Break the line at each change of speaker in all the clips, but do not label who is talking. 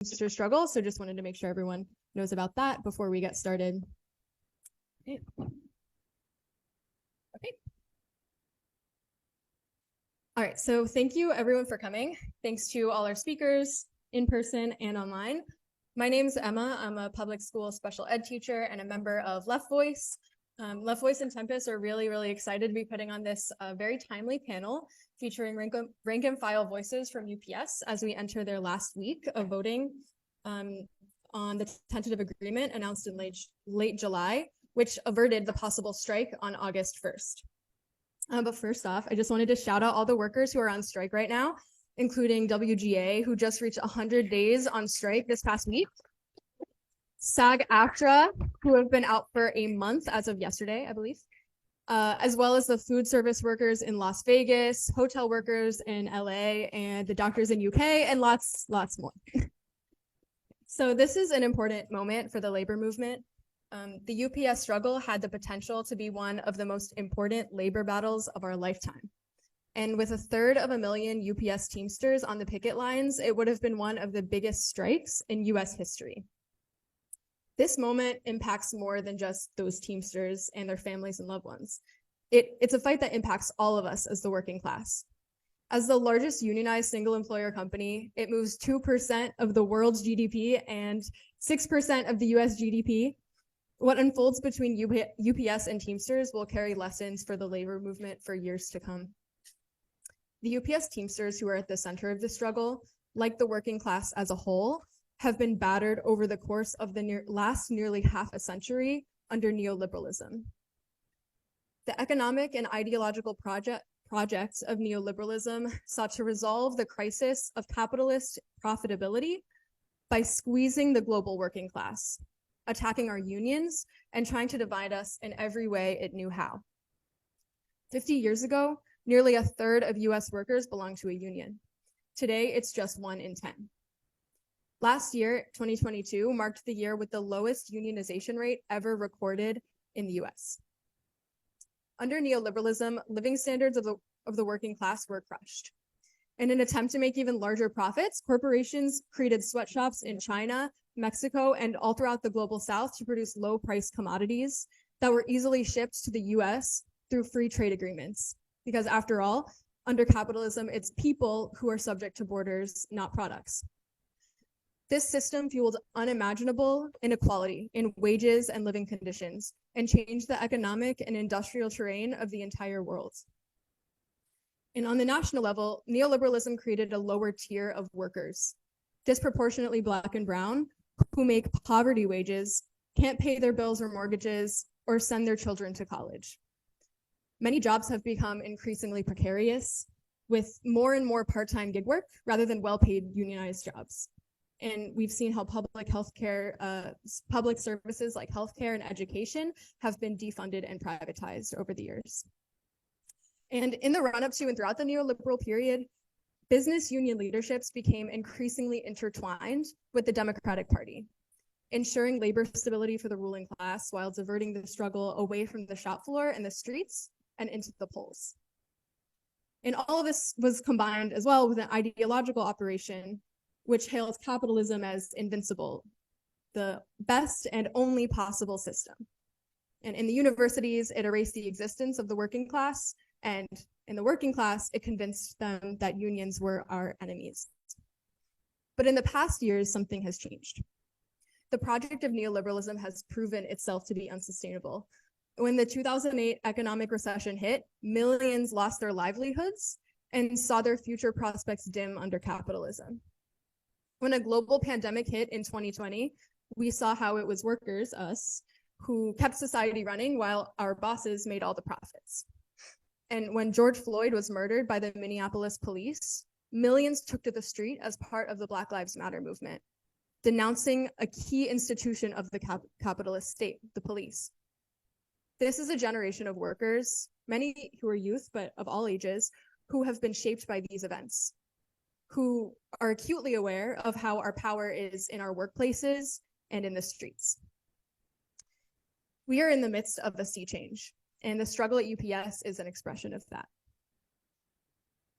Teamster struggle. So just wanted to make sure everyone knows about that before we get started. Okay. All right, so thank you everyone for coming. Thanks to all our speakers in person and online. My name is Emma. I'm a public school special ed teacher and a member of Left Voice. Left Voice and Tempest are really excited to be putting on this very timely panel featuring rank and file voices from UPS as we enter their last week of voting on the tentative agreement announced in late July, which averted the possible strike on August 1st. But first off, I just wanted to shout out all the workers who are on strike right now, including WGA, who just reached 100 days on strike this past week. SAG-AFTRA, who have been out for a month as of yesterday, I believe, as well as the food service workers in Las Vegas, hotel workers in LA, and the doctors in UK, and lots more. So this is an important moment for the labor movement. The UPS struggle had the potential to be one of the most important labor battles of our lifetime. And with 250,000 UPS Teamsters on the picket lines, it would have been one of the biggest strikes in US history. This moment impacts more than just those Teamsters and their families and loved ones. It's a fight that impacts all of us as the working class. As the largest unionized single employer company, it moves 2% of the world's GDP and 6% of the US GDP. What unfolds between UPS and Teamsters will carry lessons for the labor movement for years to come. The UPS Teamsters, who are at the center of the struggle, like the working class as a whole, have been battered over the course of the last nearly half a century under neoliberalism. The economic and ideological projects of neoliberalism sought to resolve the crisis of capitalist profitability by squeezing the global working class, attacking our unions, and trying to divide us in every way it knew how. 50 years ago, nearly a third of US workers belonged to a union. Today, it's just 1 in 10. Last year, 2022, marked the year with the lowest unionization rate ever recorded in the US. Under neoliberalism, living standards of the working class were crushed. In an attempt to make even larger profits, corporations created sweatshops in China, Mexico, and all throughout the global south to produce low-priced commodities that were easily shipped to the US through free trade agreements. Because after all, under capitalism, it's people who are subject to borders, not products. This system fueled unimaginable inequality in wages and living conditions and changed the economic and industrial terrain of the entire world. And on the national level, neoliberalism created a lower tier of workers, disproportionately Black and brown, who make poverty wages, can't pay their bills or mortgages, or send their children to college. Many jobs have become increasingly precarious, with more and more part-time gig work rather than well-paid unionized jobs. And we've seen how public services like healthcare and education have been defunded and privatized over the years. And in the run-up to and throughout the neoliberal period, business union leaderships became increasingly intertwined with the Democratic Party, ensuring labor stability for the ruling class while diverting the struggle away from the shop floor and the streets and into the polls. And all of this was combined as well with an ideological operation which hails capitalism as invincible, the best and only possible system. And in the universities, it erased the existence of the working class, and in the working class, it convinced them that unions were our enemies. But in the past years, something has changed. The project of neoliberalism has proven itself to be unsustainable. When the 2008 economic recession hit, millions lost their livelihoods and saw their future prospects dim under capitalism. When a global pandemic hit in 2020, we saw how it was workers, us, who kept society running while our bosses made all the profits. And when George Floyd was murdered by the Minneapolis police, millions took to the street as part of the Black Lives Matter movement, denouncing a key institution of the capitalist state, the police. This is a generation of workers, many who are youth, but of all ages, who have been shaped by these events, who are acutely aware of how our power is in our workplaces and in the streets. We are in the midst of a sea change, and the struggle at UPS is an expression of that.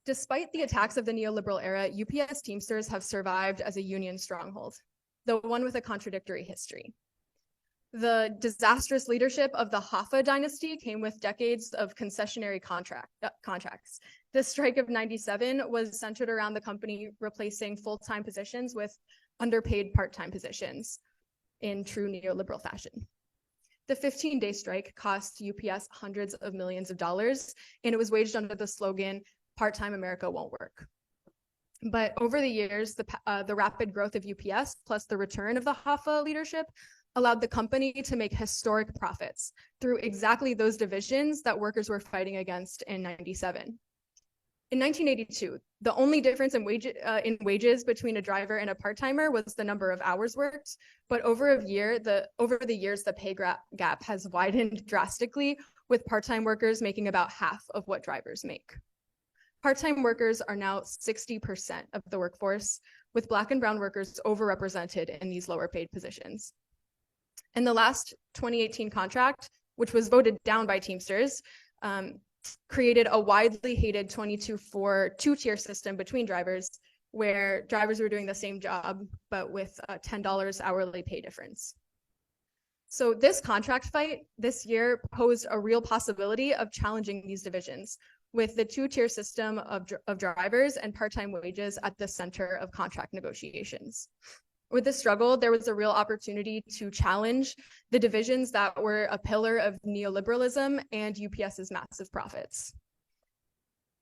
Despite the attacks of the neoliberal era, UPS Teamsters have survived as a union stronghold, though one with a contradictory history. The disastrous leadership of the Hoffa dynasty came with decades of concessionary contracts. The strike of '97 was centered around the company replacing full-time positions with underpaid part-time positions in true neoliberal fashion. The 15-day strike cost UPS hundreds of millions of dollars, and it was waged under the slogan, "Part-time America won't work." But over the years, the rapid growth of UPS plus the return of the Hoffa leadership allowed the company to make historic profits through exactly those divisions that workers were fighting against in '97. In 1982, the only difference in wages between a driver and a part-timer was the number of hours worked, but over the years, the pay gap has widened drastically, with part-time workers making about half of what drivers make. Part-time workers are now 60% of the workforce, with Black and brown workers overrepresented in these lower paid positions. In the last 2018 contract, which was voted down by Teamsters, created a widely hated 22-4 two-tier system between drivers, where drivers were doing the same job, but with a $10 hourly pay difference. So this contract fight this year posed a real possibility of challenging these divisions, with the two-tier system of drivers and part-time wages at the center of contract negotiations. With this struggle, there was a real opportunity to challenge the divisions that were a pillar of neoliberalism and UPS's massive profits.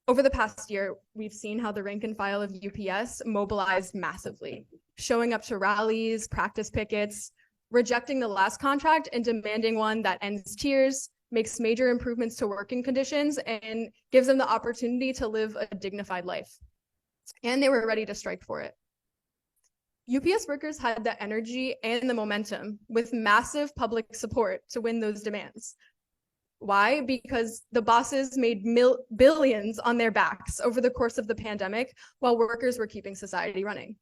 Over the past year, we've seen how the rank and file of UPS mobilized massively, showing up to rallies, practice pickets, rejecting the last contract and demanding one that ends tiers, makes major improvements to working conditions, and gives them the opportunity to live a dignified life. And they were ready to strike for it. UPS workers had the energy and the momentum with massive public support to win those demands. Why? Because the bosses made billions on their backs over the course of the pandemic while workers were keeping society running.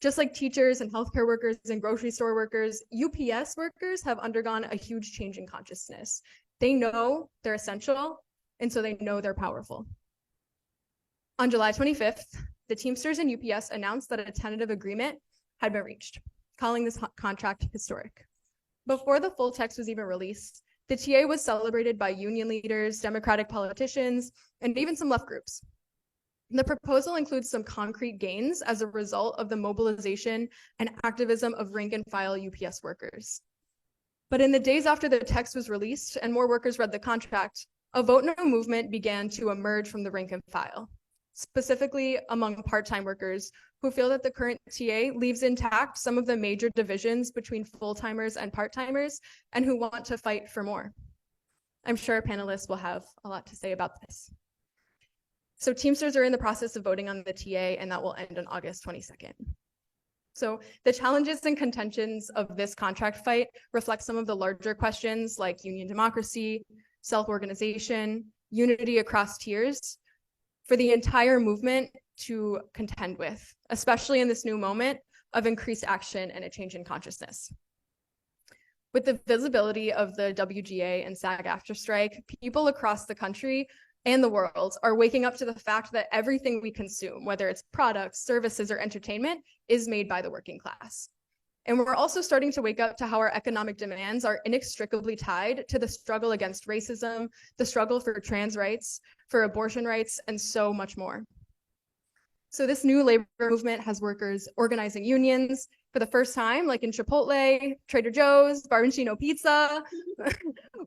Just like teachers and healthcare workers and grocery store workers, UPS workers have undergone a huge change in consciousness. They know they're essential, and so they know they're powerful. On July 25th, the Teamsters and UPS announced that a tentative agreement had been reached, calling this contract historic. Before the full text was even released, the TA was celebrated by union leaders, Democratic politicians, and even some left groups. The proposal includes some concrete gains as a result of the mobilization and activism of rank and file UPS workers. But in the days after the text was released and more workers read the contract, a vote no movement began to emerge from the rank and file, specifically among part-time workers who feel that the current TA leaves intact some of the major divisions between full-timers and part-timers and who want to fight for more. I'm sure our panelists will have a lot to say about this. So Teamsters are in the process of voting on the TA, and that will end on August 22nd. So the challenges and contentions of this contract fight reflect some of the larger questions like union democracy, self-organization, unity across tiers, for the entire movement to contend with, especially in this new moment of increased action and a change in consciousness. With the visibility of the WGA and SAG-AFTRA strike, people across the country and the world are waking up to the fact that everything we consume, whether it's products, services, or entertainment, is made by the working class. And we're also starting to wake up to how our economic demands are inextricably tied to the struggle against racism, the struggle for trans rights, for abortion rights, and so much more. So this new labor movement has workers organizing unions for the first time, like in Chipotle, Trader Joe's, Barboncino Pizza,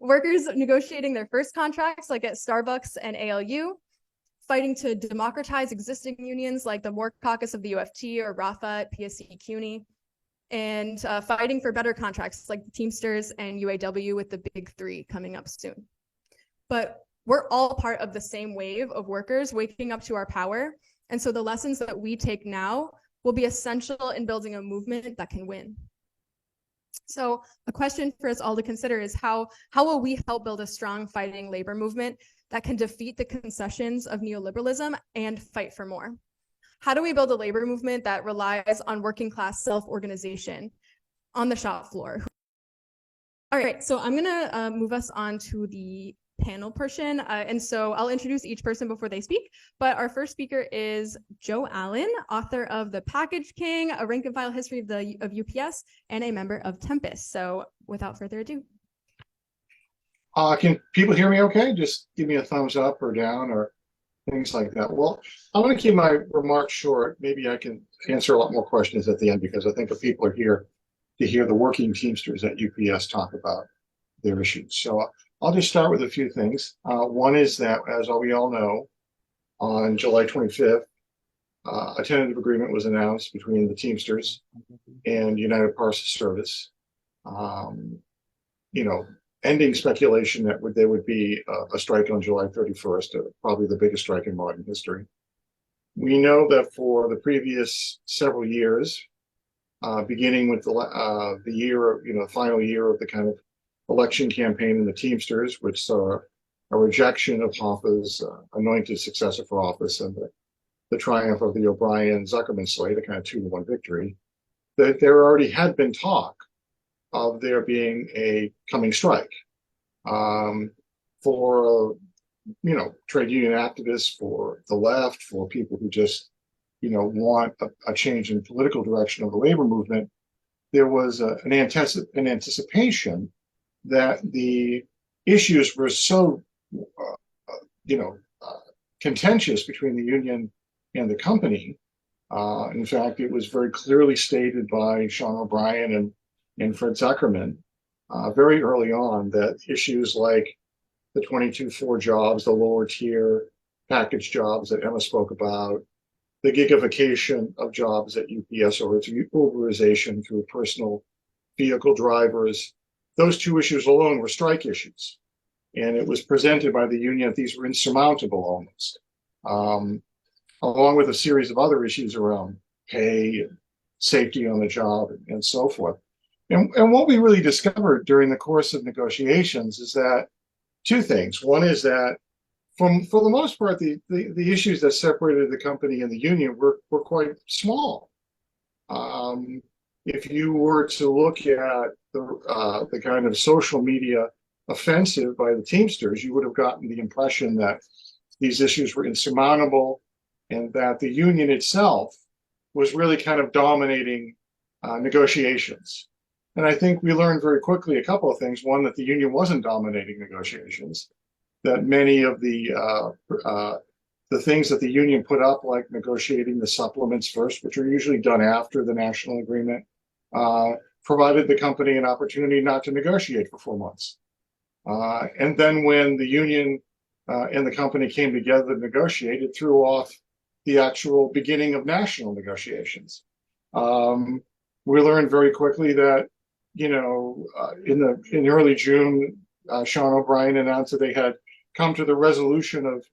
workers negotiating their first contracts like at Starbucks and ALU, fighting to democratize existing unions like the More Caucus of the UFT or RAFA at PSC CUNY, and fighting for better contracts like the Teamsters and UAW with the big three coming up soon. But we're all part of the same wave of workers waking up to our power. And so the lessons that we take now will be essential in building a movement that can win. So a question for us all to consider is how will we help build a strong fighting labor movement that can defeat the concessions of neoliberalism and fight for more? How do we build a labor movement that relies on working class self-organization on the shop floor? All right, so I'm gonna move us on to the panel portion. And so I'll introduce each person before they speak. But our first speaker is Joe Allen, author of The Package King, a rank and file history of UPS, and a member of Tempest. So without further ado.
Can people hear me okay? Just give me a thumbs up or down or things like that. Well, I'm going to keep my remarks short. Maybe I can answer a lot more questions at the end because I think if people are here to hear the working Teamsters at UPS talk about their issues. So I'll just start with a few things. One is that, as we all know, on July 25th, a tentative agreement was announced between the Teamsters and United Parcel Service. Ending speculation that there would be a strike on July 31st, probably the biggest strike in modern history. We know that for the previous several years, beginning with the year, the final year of the kind of election campaign in the Teamsters, which saw a rejection of Hoffa's anointed successor for office and the triumph of the O'Brien-Zuckerman slate, a kind of 2-1 victory, that there already had been talk of there being a coming strike for trade union activists, for the left, for people who just want a change in political direction of the labor movement. There was an anticipation that the issues were so contentious between the union and the company. In fact, it was very clearly stated by Sean O'Brien and Fred Zuckerman very early on that issues like the 22-4 jobs, the lower tier package jobs that Emma spoke about, the gigification of jobs at UPS or its Uberization through personal vehicle drivers, those two issues alone were strike issues. And it was presented by the union that these were insurmountable almost, along with a series of other issues around pay and safety on the job and so forth. And what we really discovered during the course of negotiations is that two things. One is that for the most part, the issues that separated the company and the union were quite small. If you were to look at the kind of social media offensive by the Teamsters, you would have gotten the impression that these issues were insurmountable and that the union itself was really kind of dominating negotiations. And I think we learned very quickly a couple of things. One, that the union wasn't dominating negotiations, that many of the things that the union put up, like negotiating the supplements first, which are usually done after the national agreement, provided the company an opportunity not to negotiate for 4 months. And then when the union and the company came together to negotiate, it threw off the actual beginning of national negotiations. We learned very quickly that in early June, Sean O'Brien announced that they had come to the resolution of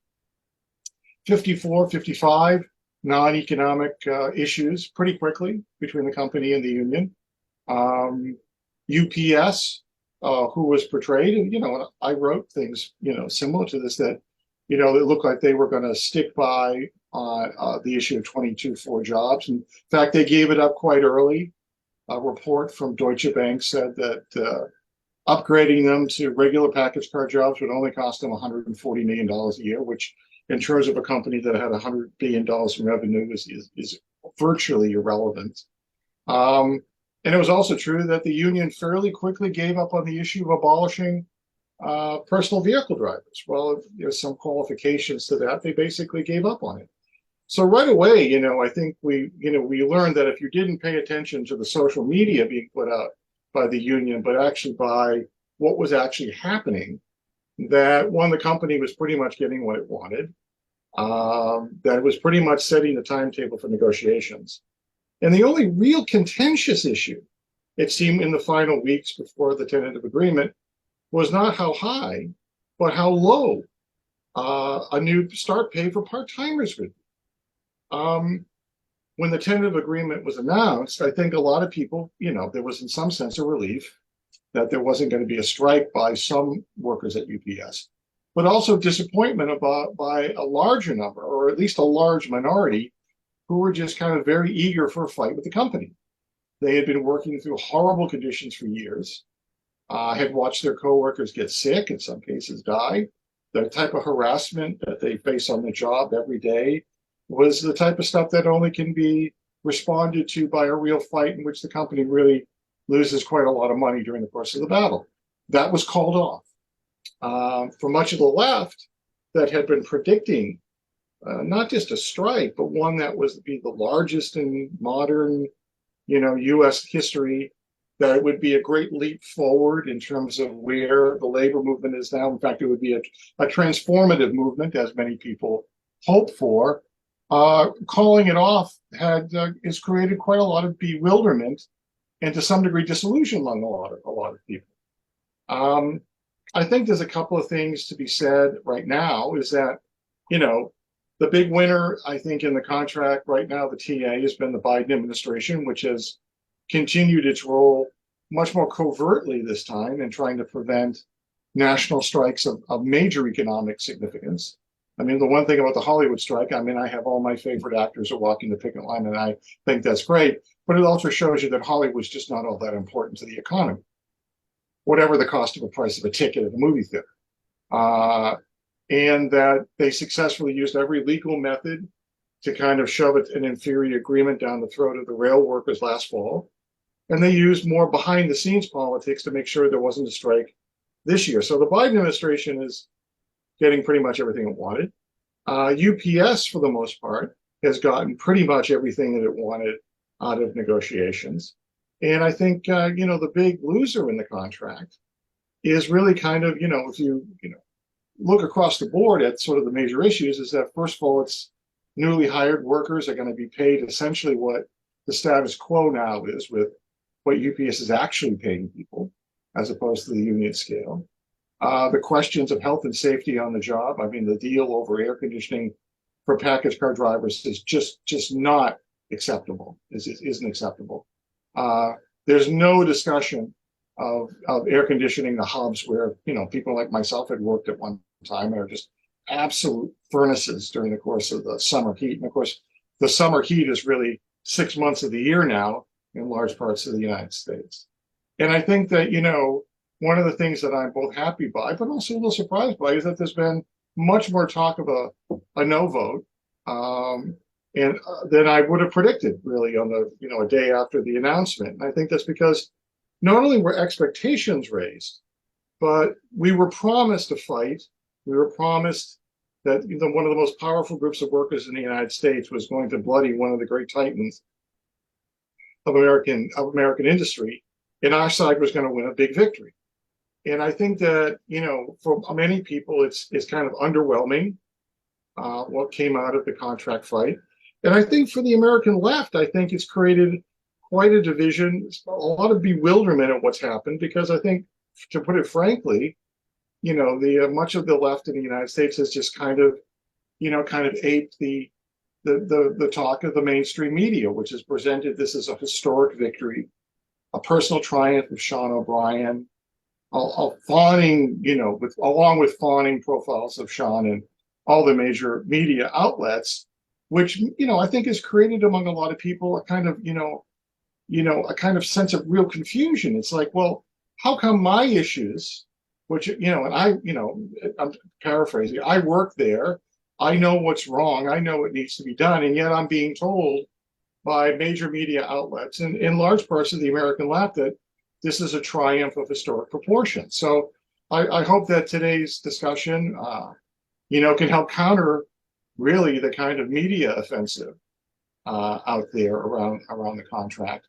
54, 55 non-economic issues pretty quickly between the company and the union. UPS, who was portrayed, and I wrote things, similar to this, that, it looked like they were going to stick by the issue of 22-4 jobs. In fact, they gave it up quite early. A report from Deutsche Bank said that upgrading them to regular package car jobs would only cost them $140 million a year, which in terms of a company that had $100 billion in revenue is virtually irrelevant. And it was also true that the union fairly quickly gave up on the issue of abolishing personal vehicle drivers. Well, there's some qualifications to that. They basically gave up on it. So right away, I think we learned that if you didn't pay attention to the social media being put out by the union, but actually by what was actually happening, that the company was pretty much getting what it wanted, that it was pretty much setting the timetable for negotiations. And the only real contentious issue, it seemed in the final weeks before the tentative agreement, was not how high, but how low a new start pay for part-timers would be. When the tentative agreement was announced, I think a lot of people, there was in some sense a relief that there wasn't going to be a strike by some workers at UPS, but also disappointment by a larger number, or at least a large minority, who were just kind of very eager for a fight with the company. They had been working through horrible conditions for years. had watched their coworkers get sick, in some cases die. The type of harassment that they face on the job every day was the type of stuff that only can be responded to by a real fight in which the company really loses quite a lot of money during the course of the battle. That was called off. For much of the left that had been predicting not just a strike, but one that was to be the largest in modern, U.S. history, that it would be a great leap forward in terms of where the labor movement is now. In fact, it would be a transformative movement, as many people hope for. Calling it off has created quite a lot of bewilderment and to some degree disillusion among a lot of people. I think there's a couple of things to be said right now. Is that the big winner, I think, in the contract right now, the TA, has been the Biden administration, which has continued its role much more covertly this time in trying to prevent national strikes of major economic significance. I mean, the one thing about the Hollywood strike, I mean, I have all my favorite actors are walking the picket line, and I think that's great. But it also shows you that Hollywood's just not all that important to the economy, whatever the cost of a price of a ticket at a movie theater. And that they successfully used every legal method to kind of shove an inferior agreement down the throat of the rail workers last fall. And they used more behind the scenes politics to make sure there wasn't a strike this year. So the Biden administration is getting pretty much everything it wanted. UPS, for the most part, has gotten pretty much everything that it wanted out of negotiations. And I think, the big loser in the contract is really kind of, if you look across the board at sort of the major issues, is that, first of all, it's newly hired workers are going to be paid essentially what the status quo now is with what UPS is actually paying people, as opposed to the union scale. The questions of health and safety on the job. I mean, the deal over air conditioning for package car drivers is just not acceptable. Isn't acceptable. There's no discussion of air conditioning the hubs where people like myself had worked at one time and are just absolute furnaces during the course of the summer heat. And of course, the summer heat is really 6 months of the year now in large parts of the United States. And I think that, one of the things that I'm both happy by, but also a little surprised by, is that there's been much more talk of a no vote than I would have predicted, really, on a day after the announcement. And I think that's because not only were expectations raised, but we were promised a fight. We were promised that one of the most powerful groups of workers in the United States was going to bloody one of the great titans of American industry, and our side was going to win a big victory. And I think that, for many people, it's kind of underwhelming what came out of the contract fight. And I think for the American left, I think it's created quite a division, a lot of bewilderment at what's happened, because I think, to put it frankly, the much of the left in the United States has just kind of aped the talk of the mainstream media, which has presented this as a historic victory, a personal triumph of Sean O'Brien, fawning, along with fawning profiles of Sean in all the major media outlets, which, I think has created among a lot of people a kind of, a kind of sense of real confusion. It's like, well, how come my issues, which, and I'm paraphrasing, I work there, I know what's wrong, I know what needs to be done, and yet I'm being told by major media outlets and in large parts of the American left that this is a triumph of historic proportion. So I hope that today's discussion, can help counter really the kind of media offensive out there around the contract.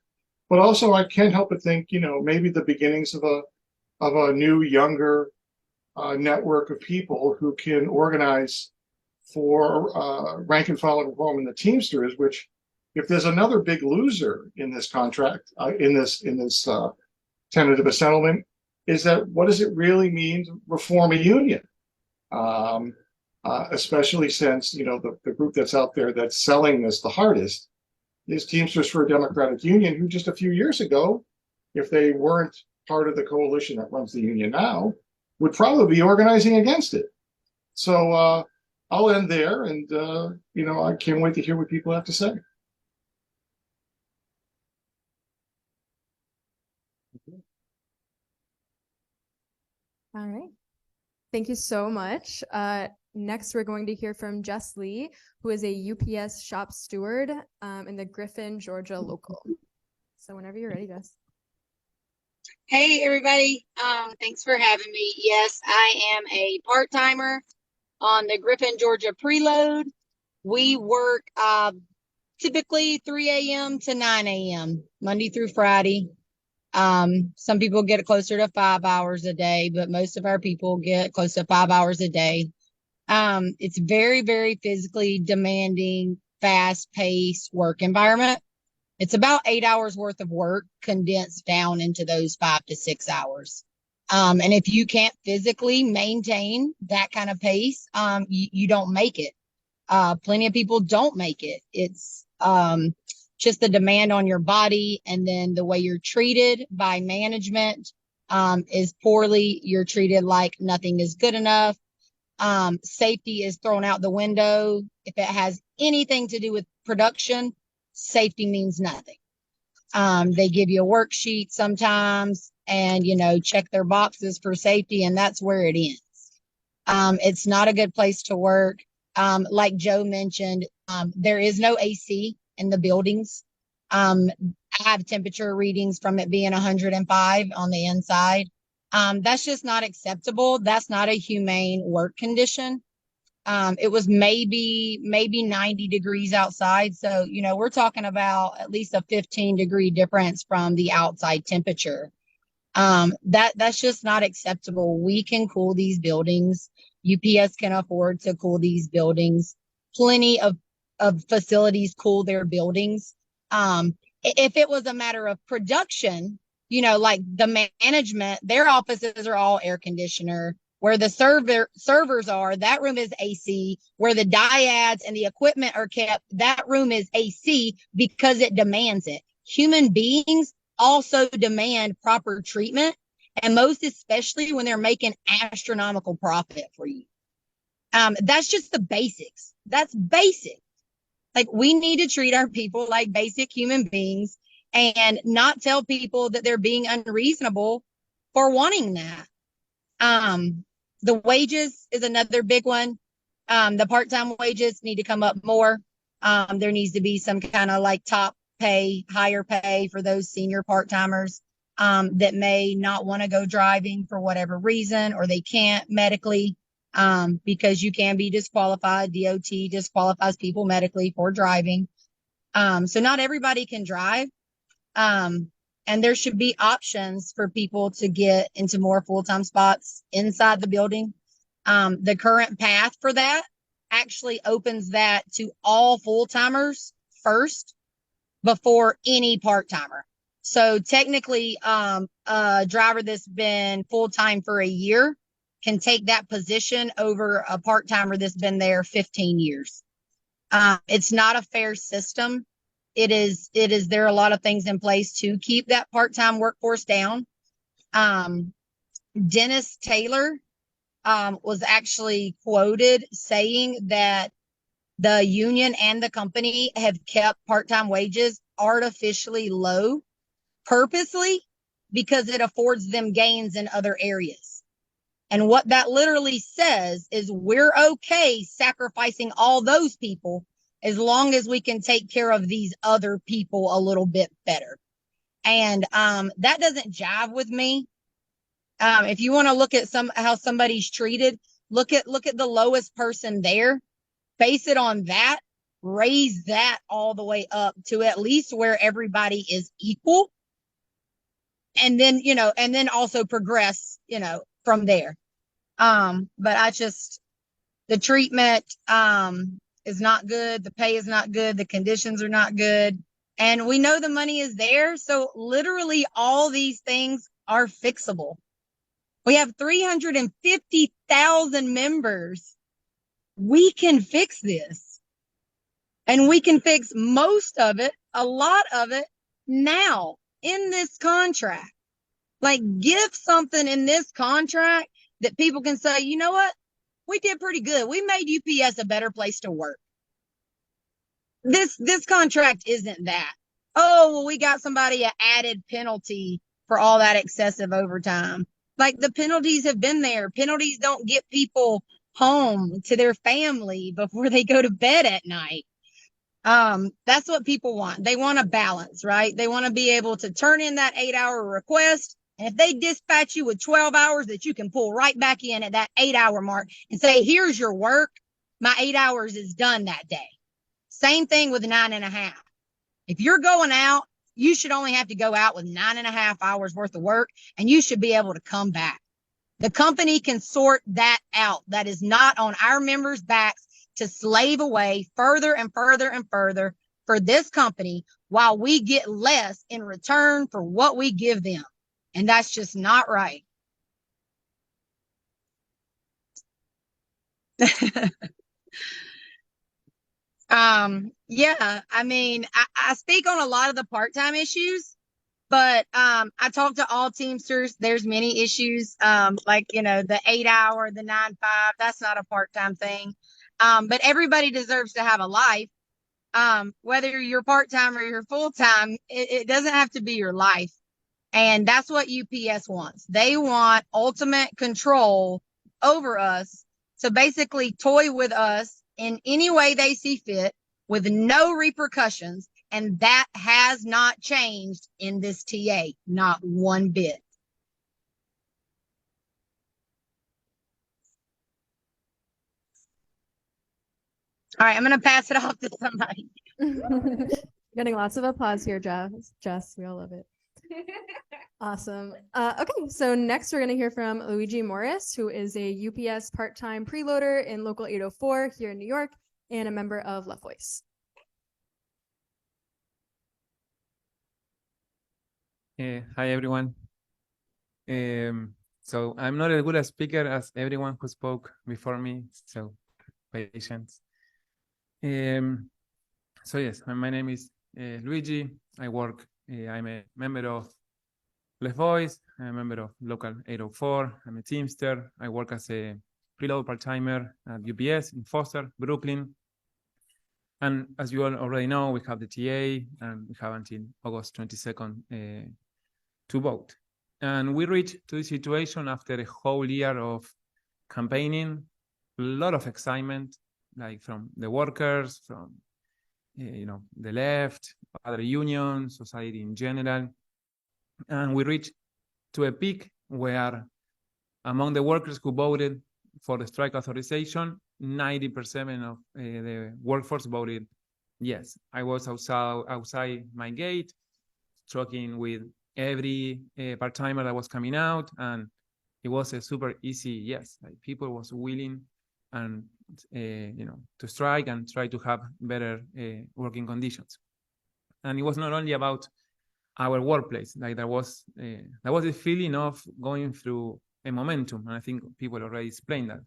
But also, I can't help but think, maybe the beginnings of a new, younger network of people who can organize for rank and file reform in the Teamsters. Which, if there's another big loser in this contract, in this tentative settlement, is that what does it really mean to reform a union? Especially since the group that's out there that's selling this the hardest is Teamsters for a Democratic Union, who just a few years ago, if they weren't part of the coalition that runs the union now, would probably be organizing against it. So I'll end there, and I can't wait to hear what people have to say.
All right. Thank you so much. Next, we're going to hear from Jess Leigh, who is a UPS shop steward in the Griffin, Georgia local. So whenever you're ready, Jess.
Hey everybody, thanks for having me. Yes, I am a part-timer on the Griffin, Georgia preload. We work typically 3 a.m. to 9 a.m. Monday through Friday. Some people get closer to 5 hours a day, but most of our people get close to 5 hours a day. It's very, very physically demanding, fast-paced work environment. It's about 8 hours worth of work condensed down into those 5 to 6 hours. And if you can't physically maintain that kind of pace, you don't make it. Plenty of people don't make it. It's just the demand on your body, and then the way you're treated by management is poorly. You're treated like nothing is good enough. Safety is thrown out the window. If it has anything to do with production, safety means nothing. They give you a worksheet sometimes and, check their boxes for safety, and that's where it ends. It's not a good place to work. Like Joe mentioned, there is no AC in the buildings. I have temperature readings from it being 105 on the inside. That's just not acceptable. That's not a humane work condition. It was maybe 90 degrees outside. So, we're talking about at least a 15-degree difference from the outside temperature. That's just not acceptable. We can cool these buildings. UPS can afford to cool these buildings. Plenty of facilities cool their buildings. If it was a matter of production, like the management, their offices are all air conditioner. Where the servers are, that room is AC. Where the dyads and the equipment are kept, that room is AC because it demands it. Human beings also demand proper treatment, and most especially when they're making astronomical profit for you. That's just the basics. That's basic. Like, we need to treat our people like basic human beings and not tell people that they're being unreasonable for wanting that. The wages is another big one. The part-time wages need to come up more. There needs to be some kind of like top pay, higher pay for those senior part-timers that may not want to go driving for whatever reason, or they can't medically, because you can be disqualified. DOT disqualifies people medically for driving. So not everybody can drive. And there should be options for people to get into more full-time spots inside the building. The current path for that actually opens that to all full-timers first before any part-timer. So technically, a driver that's been full-time for a year can take that position over a part-timer that's been there 15 years. It's not a fair system. There are a lot of things in place to keep that part-time workforce down. Dennis Taylor was actually quoted saying that the union and the company have kept part-time wages artificially low purposely because it affords them gains in other areas. And what that literally says is we're okay sacrificing all those people as long as we can take care of these other people a little bit better. And that doesn't jive with me. If you want to look at how somebody's treated, look at the lowest person there, base it on that, raise that all the way up to at least where everybody is equal. And then, and then also progress, from there. But the treatment is not good. The pay is not good. The conditions are not good. And we know the money is there. So literally all these things are fixable. We have 350,000 members. We can fix this. And we can fix most of it, a lot of it now in this contract. Like, give something in this contract that people can say, you know what? We did pretty good. We made UPS a better place to work. This contract isn't that. Oh, well, we got somebody an added penalty for all that excessive overtime. Like the penalties have been there. Penalties don't get people home to their family before they go to bed at night. That's what people want. They want a balance, right? They want to be able to turn in that 8-hour request. And if they dispatch you with 12 hours, that you can pull right back in at that 8-hour mark and say, here's your work. My 8 hours is done that day. Same thing with 9.5. If you're going out, you should only have to go out with 9.5 hours worth of work, and you should be able to come back. The company can sort that out. That is not on our members' backs to slave away further and further and further for this company while we get less in return for what we give them. And that's just not right. Yeah, I mean, I speak on a lot of the part-time issues, but I talked to all Teamsters. There's many issues, like, you know, the 8-hour, the 9-5, that's not a part-time thing. But everybody deserves to have a life. Whether you're part-time or you're full-time, it doesn't have to be your life. And that's what UPS wants. They want ultimate control over us. So basically toy with us in any way they see fit with no repercussions. And that has not changed in this TA, not one bit. All right, I'm going to pass it off to somebody.
Getting lots of applause here, Jess. We all love it. Awesome. Okay, so next we're going to hear from Luigi Morris, who is a UPS part-time preloader in Local 804 here in New York and a member of Left Voice.
Hi, everyone. So I'm not as good a speaker as everyone who spoke before me, so patience. So yes, my name is Luigi. I'm a member of Left Voice. I'm a member of Local 804. I'm a Teamster. I work as a preload part-timer at UPS in Foster, Brooklyn. And as you all already know, we have the TA, and we have until August 22nd to vote. And we reached to this situation after a whole year of campaigning, a lot of excitement, like from the workers, from the left, other unions, society in general. And we reached to a peak where among the workers who voted for the strike authorization, 90% of the workforce voted yes. I was outside my gate, talking with every part-timer that was coming out, and it was a super easy yes. Like, people was willing and to strike and try to have better working conditions. And it was not only about our workplace. Like, there was a feeling of going through a momentum, and I think people already explained that.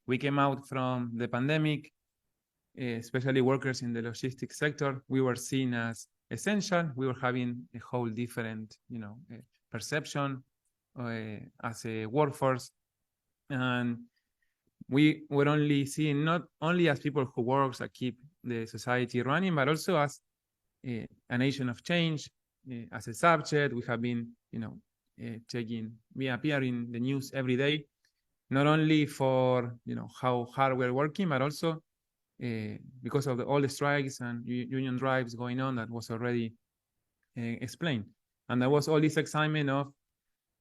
We came out from the pandemic, especially workers in the logistics sector. We were seen as essential. We were having a whole different, perception as a workforce, and we were only seen not only as people who work that keep the society running, but also as a nation of change. As a subject, we have been, we appear in the news every day, not only for how hard we're working, but also because of all the strikes and union drives going on that was already explained. And there was all this excitement of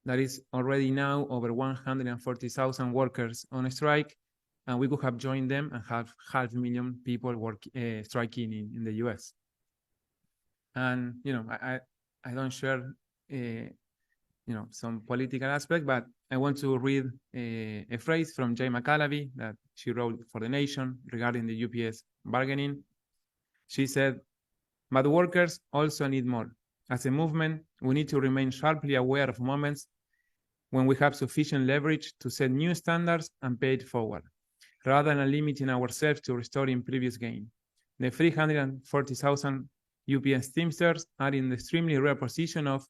that is already now over 140,000 workers on a strike, and we could have joined them and have 500,000 people striking in the US. And I don't share some political aspect, but I want to read a phrase from Jay McCalaby that she wrote for The Nation regarding the UPS bargaining. She said, "But workers also need more. As a movement, we need to remain sharply aware of moments when we have sufficient leverage to set new standards and pay it forward, rather than limiting ourselves to restoring previous gain. The 340,000 UPS Teamsters are in the extremely rare position of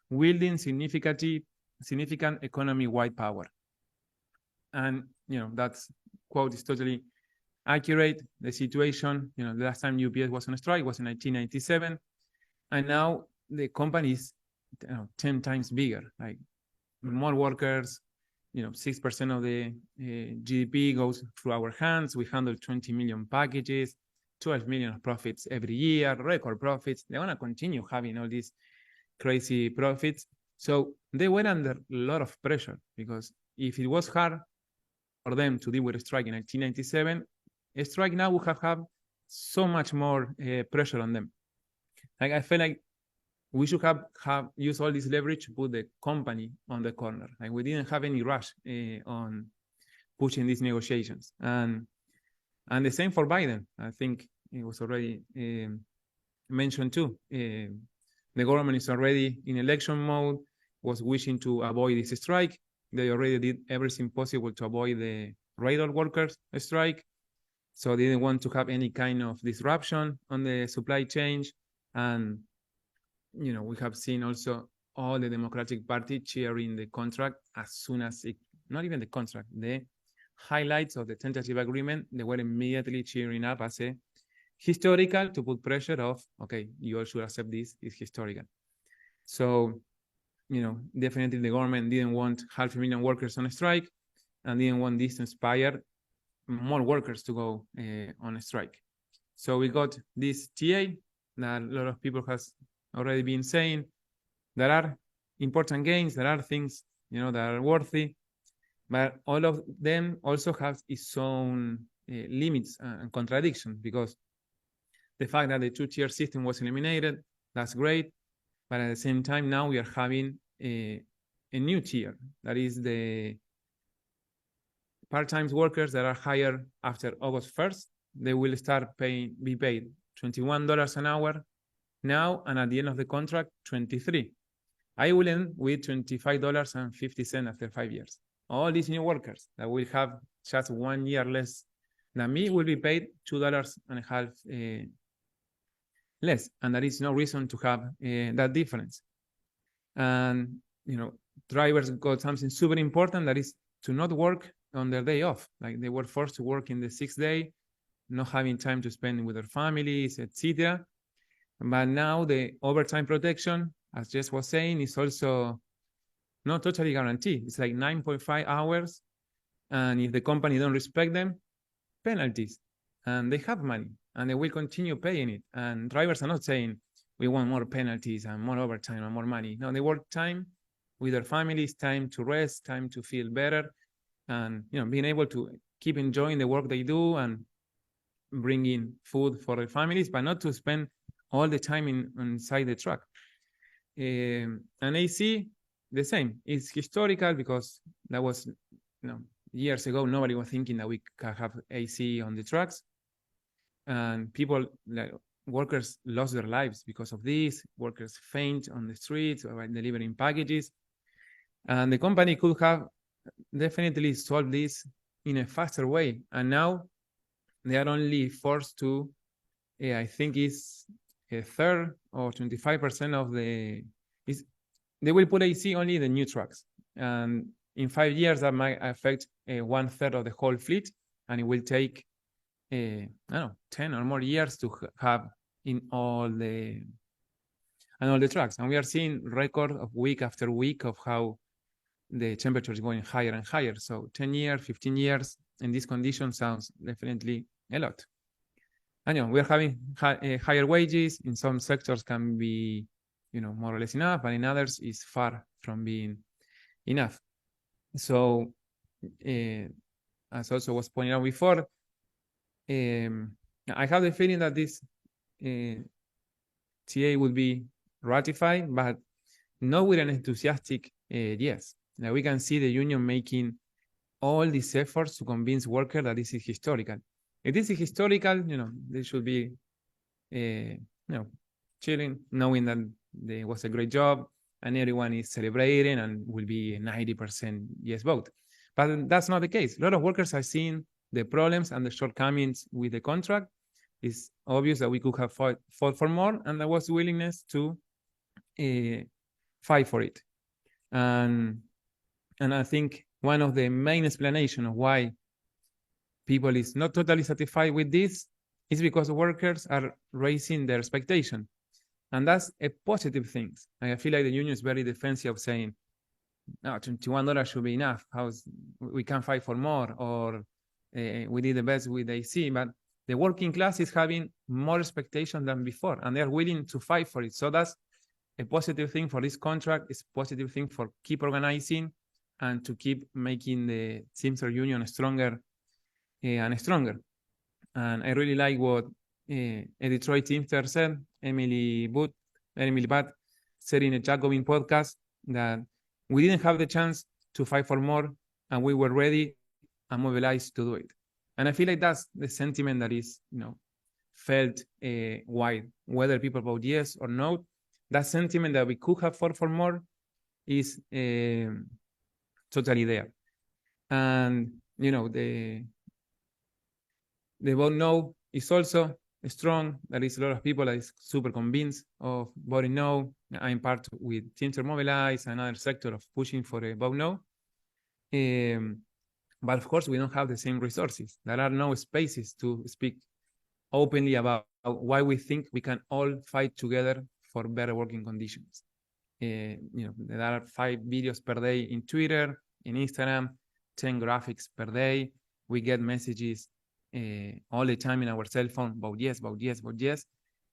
wielding significant economy-wide power." And that quote is totally accurate. The situation, the last time UPS was on a strike was in 1997, and now the company is 10 times bigger. Like, more workers, 6% of the GDP goes through our hands. We handle 20 million packages, 12 million of profits every year, record profits. They want to continue having all these crazy profits. So they were under a lot of pressure, because if it was hard for them to deal with a strike in 1997, a strike now would have so much more pressure on them. Like, I feel like we should have used all this leverage to put the company on the corner. Like, we didn't have any rush on pushing these negotiations. And the same for Biden. I think it was already mentioned too. The government is already in election mode, was wishing to avoid this strike. They already did everything possible to avoid the railroad workers strike. So they didn't want to have any kind of disruption on the supply chain. And, we have seen also all the Democratic Party cheering the contract as soon as not even the contract, the highlights of the tentative agreement, they were immediately cheering up as a historical, to put pressure of, okay, you all should accept this, it's historical. So, definitely the government didn't want 500,000 workers on a strike, and didn't want this to inspire more workers to go on a strike. So we got this TA that a lot of people has already been saying. There are important gains, there are things, that are worthy, but all of them also have its own limits and contradictions, because the fact that the two-tier system was eliminated, that's great, but at the same time, now we are having a new tier, that is the part-time workers that are hired after August 1st. They will start be paid $21 an hour now, and at the end of the contract, $23. I will end with $25.50 after 5 years. All these new workers that will have just 1 year less than me will be paid $2.50 less, and there is no reason to have that difference. And drivers got something super important, that is to not work on their day off. Like, they were forced to work in the 6th day, not having time to spend with their families, etc. But now the overtime protection, as Jess was saying, is also not totally guaranteed. It's like 9.5 hours, and if the company don't respect them, penalties. And they have money, and they will continue paying it. And drivers are not saying, we want more penalties and more overtime and more money. No, they work time with their families, time to rest, time to feel better, and being able to keep enjoying the work they do and bringing food for their families, but not to spend all the time inside the truck. And AC, the same. It's historical, because that was years ago. Nobody was thinking that we could have AC on the trucks, and people, like workers, lost their lives because of this. Workers faint on the streets while delivering packages, and the company could have definitely solved this in a faster way. And now they are only forced to, I think it's a third or 25% of they will put AC only in the new trucks. And in 5 years, that might affect 1/3 of the whole fleet, and it will take, 10 or more years to have in all the trucks. And we are seeing record of week after week of how the temperature is going higher and higher. So 10 years, 15 years in this condition sounds definitely a lot. And we're having higher wages. In some sectors can be, more or less enough, but in others is far from being enough. So, as also was pointed out before, I have the feeling that this TA will be ratified, but not with an enthusiastic yes. Now we can see the union making all these efforts to convince workers that this is historical. If this is historical, they should be, chilling, knowing that there was a great job and everyone is celebrating and will be a 90% yes vote. But that's not the case. A lot of workers are seeing the problems and the shortcomings with the contract. It's obvious that we could have fought for more, and there was willingness to fight for it. And I think one of the main explanations of why people is not totally satisfied with this is because the workers are raising their expectation. And that's a positive thing. I feel like the union is very defensive of saying, no, $21 should be enough. We can fight for more, or we did the best with AC, but the working class is having more expectation than before, and they're willing to fight for it. So that's a positive thing for this contract. It's a positive thing for keep organizing and to keep making the Teamster union stronger and stronger. And I really like what a Detroit Teamster said, Emily Butt said in a Jacobin podcast, that we didn't have the chance to fight for more, and we were ready and mobilized to do it. And I feel like that's the sentiment that is, felt wide, whether people vote yes or no. That sentiment that we could have fought for more is totally there. And the vote no is also strong. There is a lot of people that is super convinced of voting no. I'm part with Teamster Mobilize, another sector of pushing for a vote no. But of course, we don't have the same resources. There are no spaces to speak openly about why we think we can all fight together for better working conditions. There are 5 videos per day in Twitter, in Instagram, 10 graphics per day. We get messages all the time in our cell phone, vote yes, vote yes, vote yes.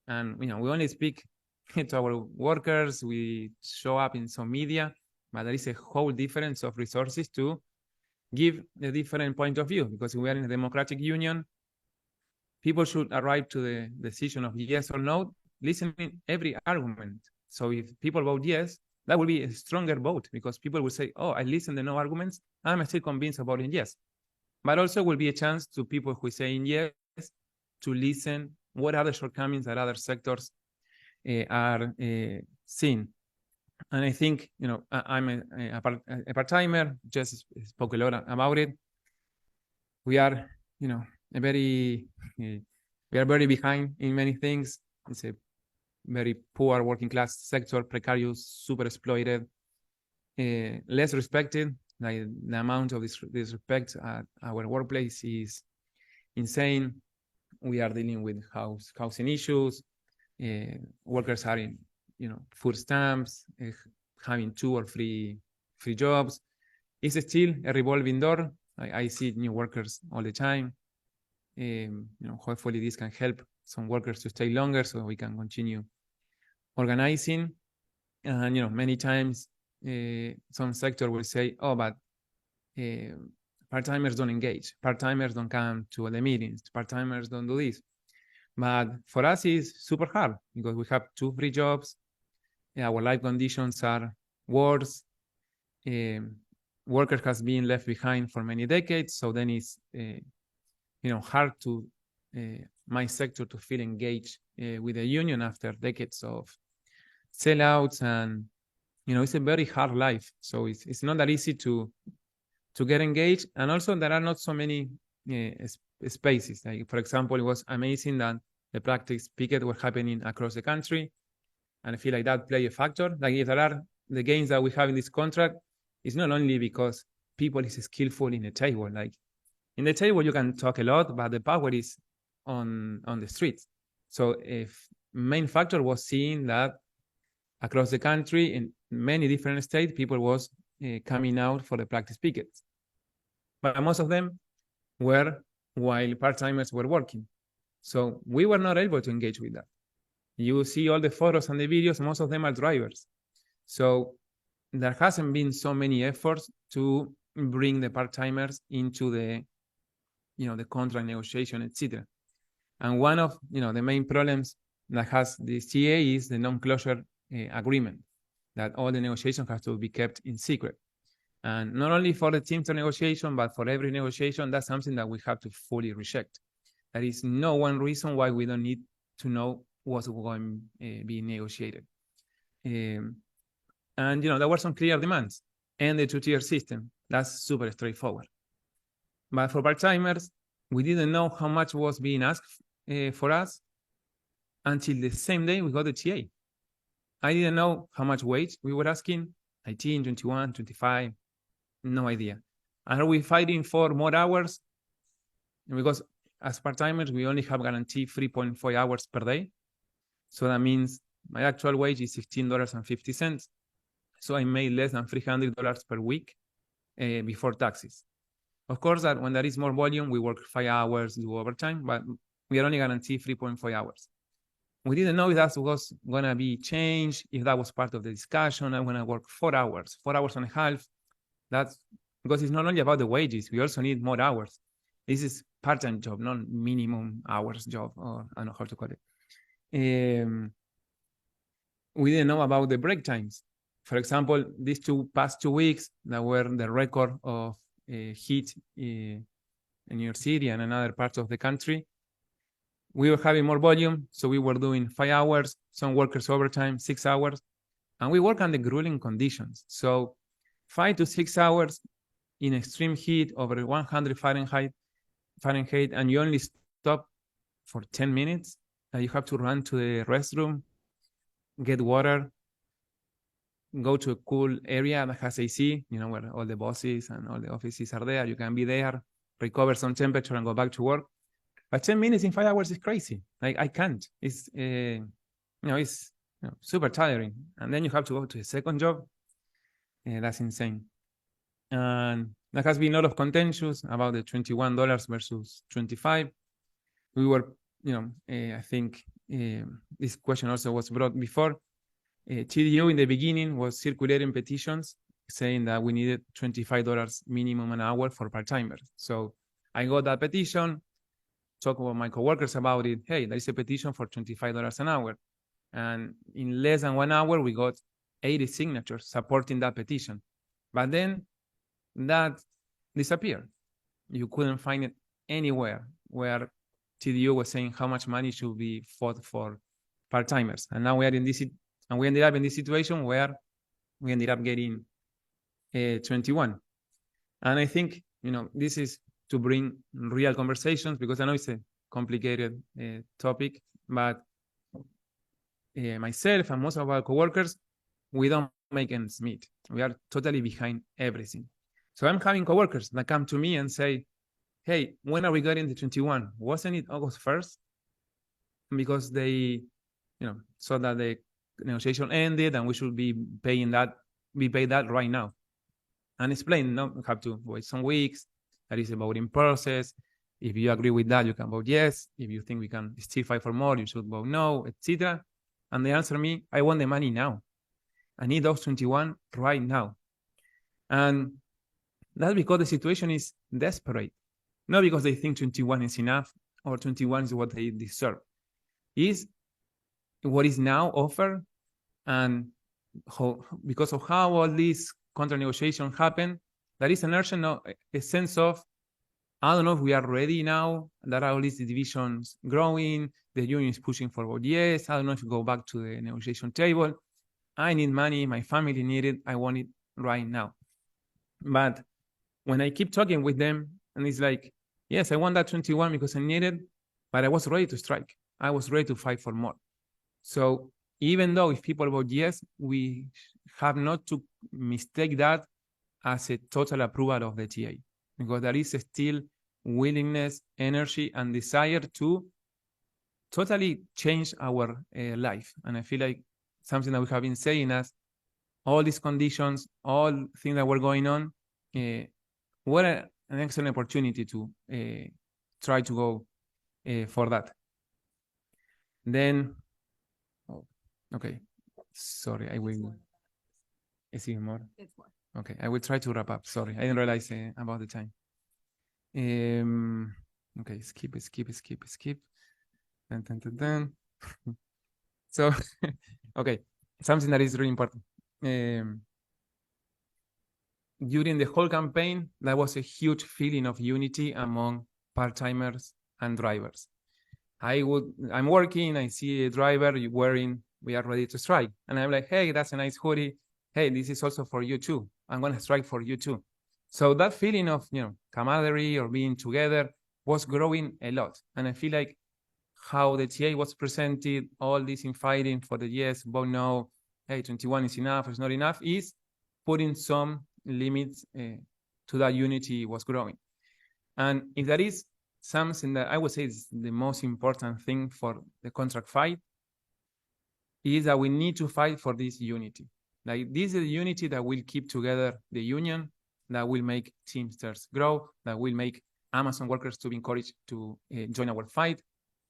And we only speak to our workers. We show up in some media, but there is a whole difference of resources to give a different point of view, because we are in a democratic union. People should arrive to the decision of yes or no, listening every argument. So if people vote yes, that will be a stronger vote, because people will say, oh, I listened to no arguments, I'm still convinced about voting yes. But also will be a chance to people who are saying yes to listen what other shortcomings that other sectors are seeing. And I think, I'm a part-timer, Jess spoke a lot about it. We are, we are very behind in many things. It's a very poor working class sector, precarious, super exploited, less respected. Like the amount of disrespect at our workplace is insane. We are dealing with housing issues. Workers are in, food stamps, having 2 or 3 free jobs. It's still a revolving door. I see new workers all the time. Hopefully this can help some workers to stay longer so we can continue organizing. And, many times some sector will say, oh, but part-timers don't engage. Part-timers don't come to the meetings. Part-timers don't do this. But for us, it's super hard because we have 2 free jobs. Our life conditions are worse. Workers has been left behind for many decades. So then it's, hard to my sector to feel engaged with the union after decades of sellouts. And, it's a very hard life. So it's not that easy to get engaged. And also there are not so many spaces. Like, for example, it was amazing that the practice picket were happening across the country. And I feel like that play a factor. Like, if there are the gains that we have in this contract, it's not only because people is skillful in the table. Like, in the table, you can talk a lot, but the power is on the streets. So if main factor was seeing that across the country in many different states, people was coming out for the practice pickets. But most of them were while part-timers were working. So we were not able to engage with that. You see all the photos and the videos, most of them are drivers. So there hasn't been so many efforts to bring the part-timers into the, the contract negotiation, etc. And one of, the main problems that has the CA is the non-closure agreement, that all the negotiations have to be kept in secret. And not only for the Teamster negotiation, but for every negotiation, that's something that we have to fully reject. There is no one reason why we don't need to know what's going to be negotiated. And, there were some clear demands and the 2-tier system. That's super straightforward. But for part-timers, we didn't know how much was being asked for us until the same day we got the TA. I didn't know how much wage we were asking, 19, 21, 25, no idea. And are we fighting for more hours? Because as part-timers, we only have guaranteed 3.4 hours per day. So that means my actual wage is $16.50. So I made less than $300 per week before taxes. Of course, that when there is more volume, we work 5 hours, do overtime, but we are only guaranteed 3.5 hours. We didn't know if that was going to be changed, if that was part of the discussion. I'm going to work 4 hours, 4.5 hours. That's because it's not only about the wages. We also need more hours. This is part-time job, not minimum hours job, or I don't know how to call it. We didn't know about the break times. For example, these past 2 weeks that were the record of heat in New York City and another parts of the country, we were having more volume, so we were doing 5 hours, some workers overtime, 6 hours, and we work under grueling conditions. So 5 to 6 hours in extreme heat over 100 Fahrenheit, and you only stop for 10 minutes, and you have to run to the restroom, get water, go to a cool area that has AC, where all the bosses and all the offices are there. You can be there, recover some temperature, and go back to work. But 10 minutes in 5 hours is crazy. Like, I can't. It's it's super tiring. And then you have to go to a second job. That's insane. And there has been a lot of contentious about the $21 versus 25. We were, I think this question also was brought before. TDU in the beginning was circulating petitions saying that we needed $25 minimum an hour for part-timers. So I got that petition, talked with my coworkers about it. Hey, there is a petition for $25 an hour. And in less than 1 hour, we got 80 signatures supporting that petition. But then that disappeared. You couldn't find it anywhere where TDU was saying how much money should be fought for part-timers. And now we ended up in this situation where we ended up getting 21. And I think, this is to bring real conversations, because I know it's a complicated topic, but myself and most of our coworkers, we don't make ends meet. We are totally behind everything. So I'm having coworkers that come to me and say, hey, when are we getting the 21? Wasn't it August 1st? Because they, saw that the negotiation ended and we should be paid that right now. And explain, no, we have to wait some weeks. That is a voting process. If you agree with that, you can vote yes. If you think we can still fight for more, you should vote no, etc. And they answer me, I want the money now. I need those 21 right now. And that's because the situation is desperate. Not because they think 21 is enough or 21 is what they deserve. It's what is now offered, and because of how all these contract negotiations happen, there is a sense of, I don't know if we are ready now, that all these divisions growing, the union is pushing for vote yes, I don't know if we go back to the negotiation table. I need money, my family need it, I want it right now. But when I keep talking with them, and it's like, yes, I want that 21 because I need it, but I was ready to strike. I was ready to fight for more. So even though if people vote yes, we have not to mistake that as a total approval of the TA, because there is still willingness, energy, and desire to totally change our life. And I feel like something that we have been saying as all these conditions, all things that were going on, what an excellent opportunity to try to go for that. Then, okay, sorry, I will. Is it more?
It's more.
Okay, I will try to wrap up. Sorry, I didn't realize about the time. Okay, skip. Dun. So, okay, something that is really important. During the whole campaign, there was a huge feeling of unity among part-timers and drivers. I'm working, I see a driver wearing, we are ready to strike. And I'm like, hey, that's a nice hoodie. Hey, this is also for you too. I'm going to strike for you too. So that feeling of, camaraderie or being together was growing a lot. And I feel like how the TA was presented, all this infighting for the yes, vote no, hey, 21 is enough, it's not enough, is putting some limits to that unity was growing. And if that is something that I would say is the most important thing for the contract fight, is that we need to fight for this unity. Like this is the unity that will keep together the union, that will make Teamsters grow, that will make Amazon workers to be encouraged to join our fight.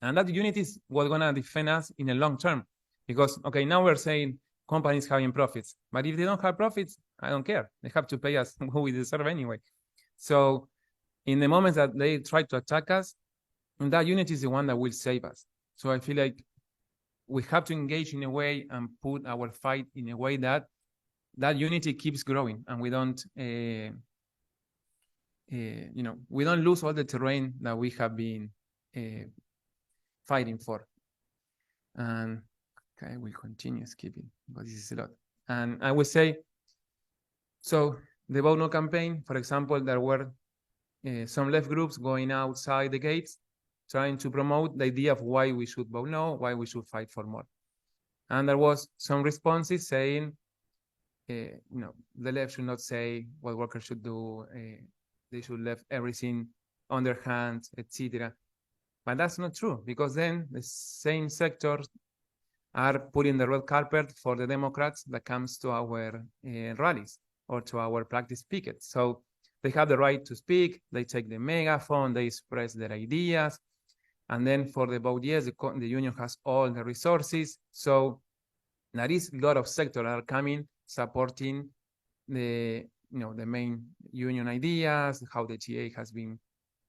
And that unity is what's gonna defend us in the long term. Because, okay, now we're saying companies having profits, but if they don't have profits, I don't care. They have to pay us who we deserve anyway. So in the moments that they try to attack us, and that unity is the one that will save us. So I feel like we have to engage in a way and put our fight in a way that that unity keeps growing, and we don't, we don't lose all the terrain that we have been fighting for. And okay, we'll continue skipping because this is a lot. And I would say, so the Vote No campaign, for example, there were some left groups going outside the gates, trying to promote the idea of why we should vote no, why we should fight for more. And there was some responses saying, the left should not say what workers should do. They should leave everything on their hands, etc. But that's not true, because then the same sectors are putting the red carpet for the Democrats that comes to our rallies or to our practice pickets. So they have the right to speak, they take the megaphone, they express their ideas. And then for the vote yes, the union has all the resources. So there is a lot of sectors that are coming, supporting the main union ideas, how the TA has been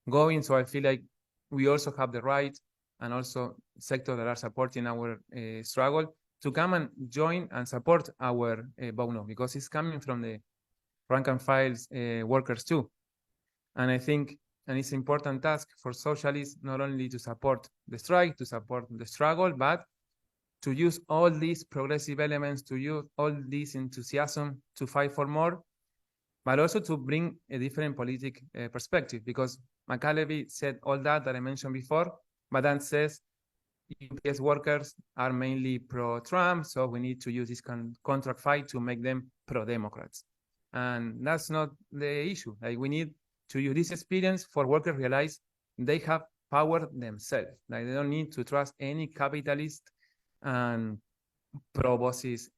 going. So I feel like we also have the right, and also sectors that are supporting our struggle, to come and join and support our vote no, because it's coming from the rank and files workers too. And I think, and it's an important task for socialists, not only to support the strike, to support the struggle, but to use all these progressive elements, to use all this enthusiasm to fight for more, but also to bring a different political perspective, because McAlevey said all that I mentioned before, but then says UPS workers are mainly pro-Trump, so we need to use this contract fight to make them pro-Democrats. And that's not the issue. Like, we need to use this experience for workers realize they have power themselves. Like, they don't need to trust any capitalist and pro-bosses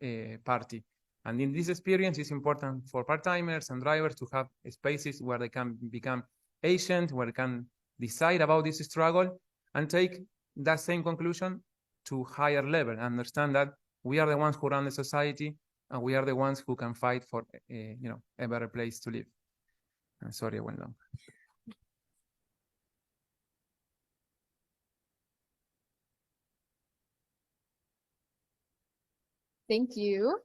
party. And in this experience, it's important for part-timers and drivers to have spaces where they can become agents, where they can decide about this struggle and take that same conclusion to higher level, understand that we are the ones who run the society, and we are the ones who can fight for a better place to live. Sorry, I went long.
Thank you.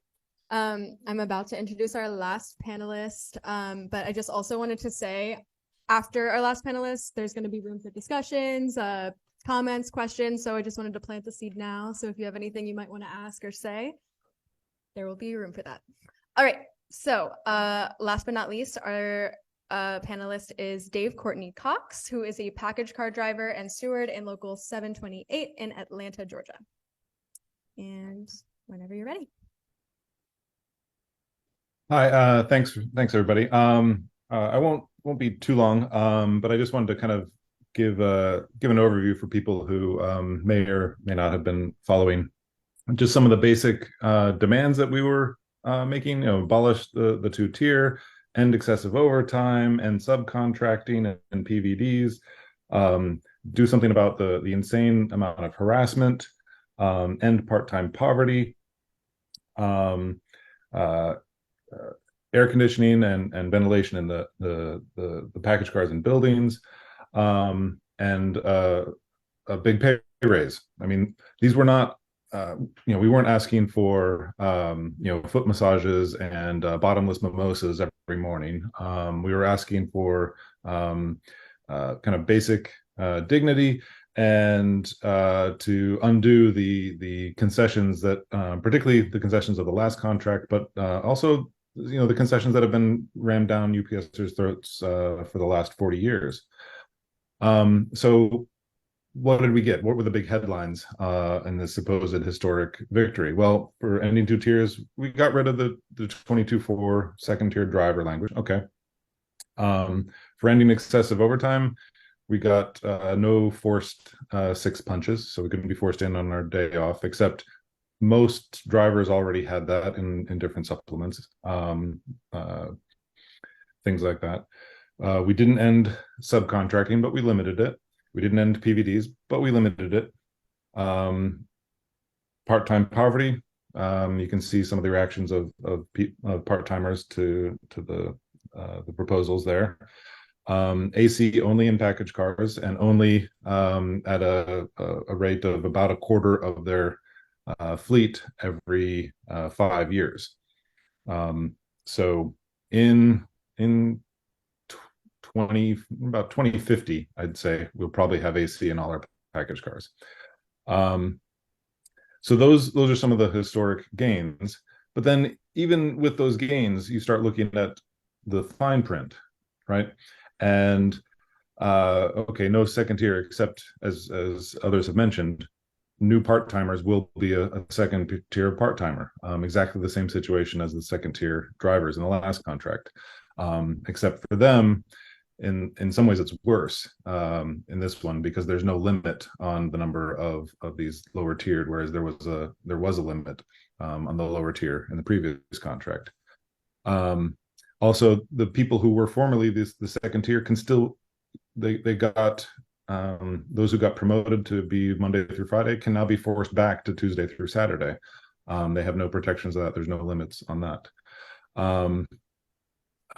I'm about to introduce our last panelist, but I just also wanted to say, after our last panelist, there's going to be room for discussions, comments, questions. So I just wanted to plant the seed now. So if you have anything you might want to ask or say, there will be room for that. All right. So last but not least, our panelist is Courtney Cox, who is a package car driver and steward in local 728 in Atlanta, Georgia. And whenever you're ready.
Hi, thanks everybody. I won't be too long, but I just wanted to kind of give an overview for people who may or may not have been following just some of the basic demands that we were making. Abolish the two-tier, end excessive overtime, end subcontracting and PVDs, do something about the insane amount of harassment, end part-time poverty, air conditioning and ventilation in the package cars and buildings, and a big pay raise. I mean, these were not, we weren't asking for, foot massages and bottomless mimosas every morning. We were asking for kind of basic dignity, and to undo the concessions that, particularly the concessions of the last contract, but also the concessions that have been rammed down UPSers' throats for the last 40 years. So what did we get? What were the big headlines in this supposed historic victory? Well, for ending two tiers, we got rid of the 22-4 second tier driver language. Okay. For ending excessive overtime, we got no forced 6 punches, so we couldn't be forced in on our day off, except most drivers already had that in different supplements, things like that. We didn't end subcontracting, but we limited it. We didn't end PVDs, but we limited it. Part-time poverty. You can see some of the reactions of part-timers to the proposals there. AC only in package cars, and only at a rate of about a quarter of their fleet every 5 years. So in about 2050, I'd say we'll probably have AC in all our package cars. So those are some of the historic gains. But then even with those gains, you start looking at the fine print, right? And okay, no second tier, except as others have mentioned, new part-timers will be a second tier part-timer, exactly the same situation as the second tier drivers in the last contract, except for them, in some ways it's worse in this one, because there's no limit on the number of these lower tiered, whereas there was a limit on the lower tier in the previous contract. Also, the people who were formerly the second tier can still, they got those who got promoted to be Monday through Friday can now be forced back to Tuesday through Saturday. They have no protections of that. There's no limits on that.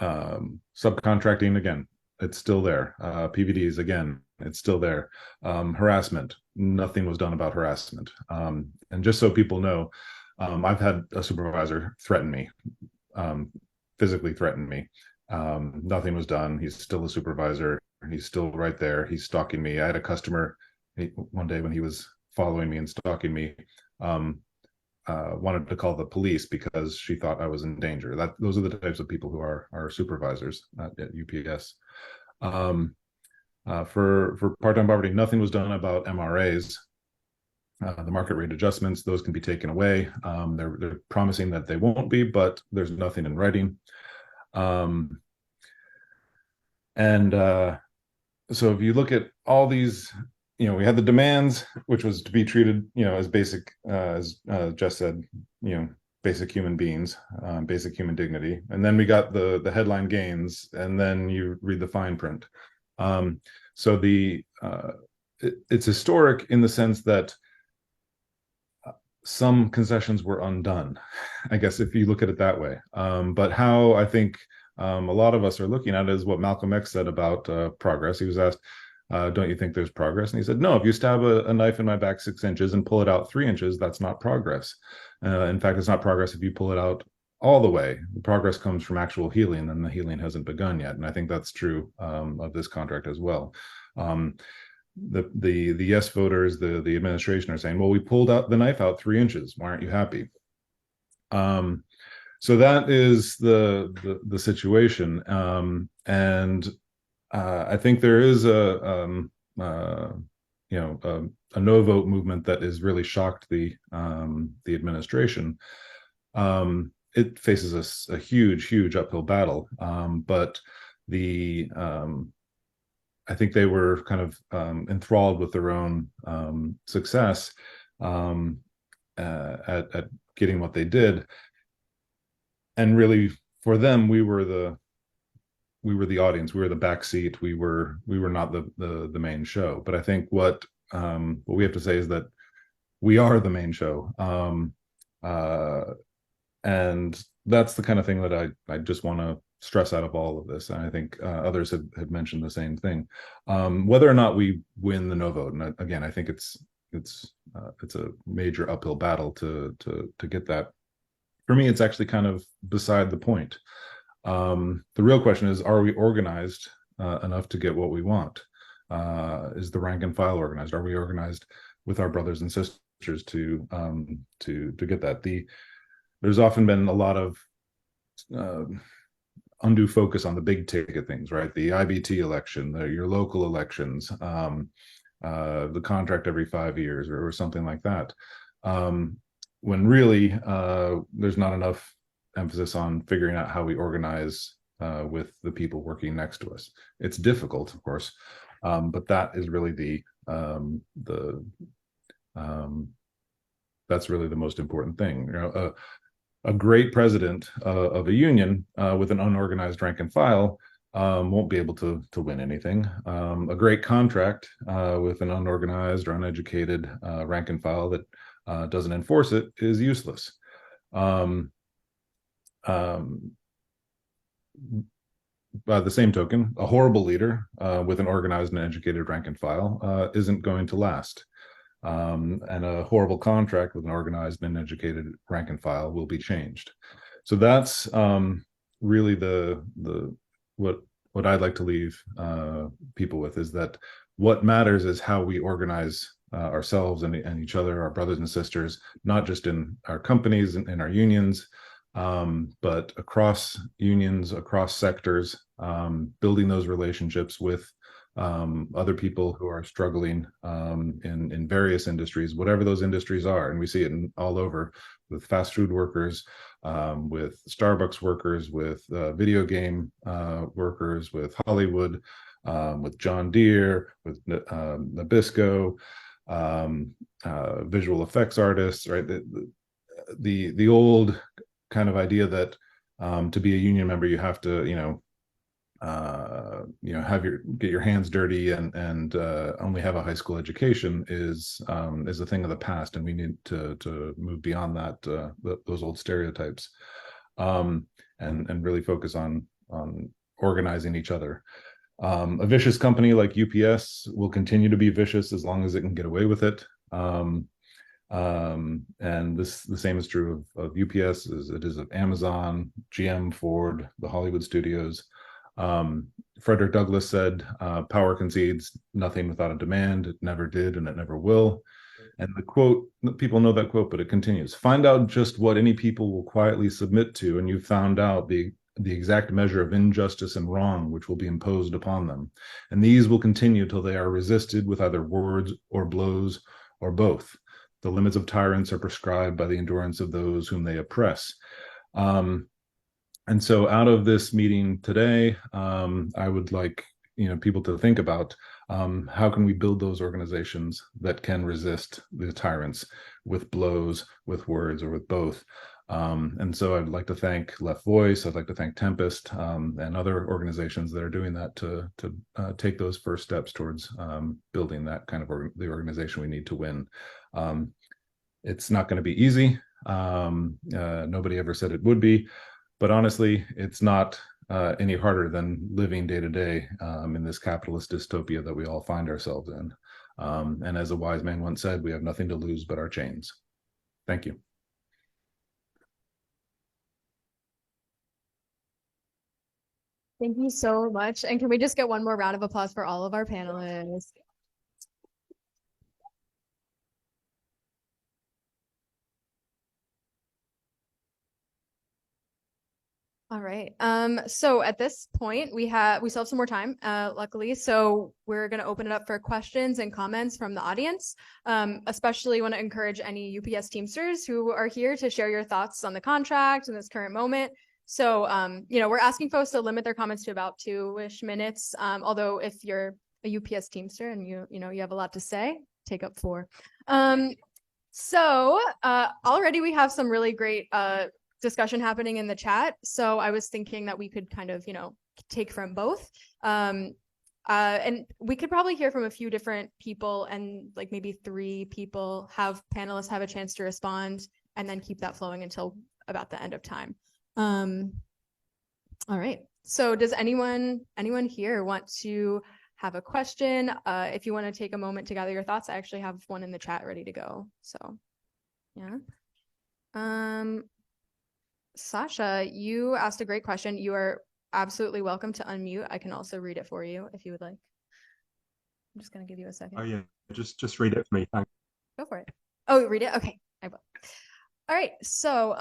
Subcontracting, again, it's still there. PVDs, again, it's still there. Harassment, nothing was done about harassment. And just so people know, I've had a supervisor threaten me, physically threaten me. Nothing was done. He's still a supervisor. He's still right there. He's stalking me. I had a customer one day when he was following me and stalking me, wanted to call the police because she thought I was in danger. Those are the types of people who are supervisors at UPS. For part-time poverty, nothing was done about MRAs. The market rate adjustments, those can be taken away. They're promising that they won't be, but there's nothing in writing. So if you look at all these, we had the demands, which was to be treated, as basic, as Jess said, basic human beings, basic human dignity. And then we got the headline gains, and then you read the fine print. So it's historic in the sense that some concessions were undone, I guess, if you look at it that way. But how I think a lot of us are looking at it is what Malcolm X said about progress. He was asked, don't you think there's progress? And he said, no, if you stab a knife in my back 6 inches and pull it out 3 inches, that's not progress. In fact, it's not progress if you pull it out all the way. The progress comes from actual healing, and the healing hasn't begun yet. And I think that's true of this contract as well. The yes voters, the administration are saying, well, we pulled out the knife out 3 inches. Why aren't you happy? So that is the situation. And I think there is a no vote movement that has really shocked the administration. It faces a huge uphill battle, but I think they were kind of enthralled with their own success at getting what they did, and really for them, we were the audience, we were the backseat, we were not the main show. But I think what we have to say is that we are the main show, and that's the kind of thing that I just want to stress out of all of this. And I think others have mentioned the same thing. Whether or not we win the no vote, and again, I think it's a major uphill battle to get that. For me, it's actually kind of beside the point. The real question is, are we organized enough to get what we want? Is the rank and file organized? Are we organized with our brothers and sisters to get that? There's often been a lot of undue focus on the big ticket things, right? The IBT election, your local elections, the contract every 5 years, or something like that. When really there's not enough emphasis on figuring out how we organize with the people working next to us. It's difficult, of course, but that is really That's really the most important thing. You know, a great president of a union with an unorganized rank and file won't be able to win anything. A great contract with an unorganized or uneducated rank and file that doesn't enforce it is useless. By the same token, a horrible leader with an organized and educated rank and file isn't going to last. And a horrible contract with an organized and educated rank and file will be changed. So that's really what I'd like to leave people with, is that what matters is how we organize ourselves and each other, our brothers and sisters, not just in our companies and in our unions, but across unions, across sectors, building those relationships with other people who are struggling in various industries, whatever those industries are. And we see it all over, with fast food workers, with Starbucks workers, with video game workers, with Hollywood, with John Deere, with Nabisco, visual effects artists, right? The old kind of idea that to be a union member, you have to, get your hands dirty and only have a high school education is a thing of the past, and we need to move beyond that, those old stereotypes, and really focus on organizing each other. A vicious company like UPS will continue to be vicious as long as it can get away with it. And the same is true of UPS as it is of Amazon, GM, Ford, the Hollywood studios. Frederick Douglass said, power concedes nothing without a demand. It never did, and it never will. And the quote, people know that quote, but it continues. Find out just what any people will quietly submit to, and you've found out the exact measure of injustice and wrong which will be imposed upon them. And these will continue till they are resisted with either words or blows or both. The limits of tyrants are prescribed by the endurance of those whom they oppress. And so out of this meeting today, I would like people to think about how can we build those organizations that can resist the tyrants with blows, with words, or with both. And so I'd like to thank Left Voice. I'd like to thank Tempest and other organizations that are doing that to take those first steps towards building that kind of the organization we need to win. It's not going to be easy. Nobody ever said it would be. But honestly, it's not any harder than living day to day in this capitalist dystopia that we all find ourselves in. And as a wise man once said, we have nothing to lose but our chains. Thank you.
Thank you so much. And can we just get one more round of applause for all of our panelists? All right. So at this point, we still have some more time, luckily. So we're going to open it up for questions and comments from the audience. Especially want to encourage any UPS Teamsters who are here to share your thoughts on the contract in this current moment. So, we're asking folks to limit their comments to about 2-ish minutes. Although if you're a UPS Teamster and you have a lot to say, take up 4. So already we have some really great discussion happening in the chat. So I was thinking that we could kind of, take from both. And we could probably hear from a few different people, and like maybe 3 panelists have a chance to respond, and then keep that flowing until about the end of time. All right. So does anyone here want to have a question? If you want to take a moment to gather your thoughts, I actually have one in the chat ready to go. So yeah. Sasha, you asked a great question. You are absolutely welcome to unmute. I can also read it for you if you would like. I'm just going to give you a second.
Oh yeah, just read it for me. Thanks.
Go for it. Oh, read it? Okay, I will. All right. So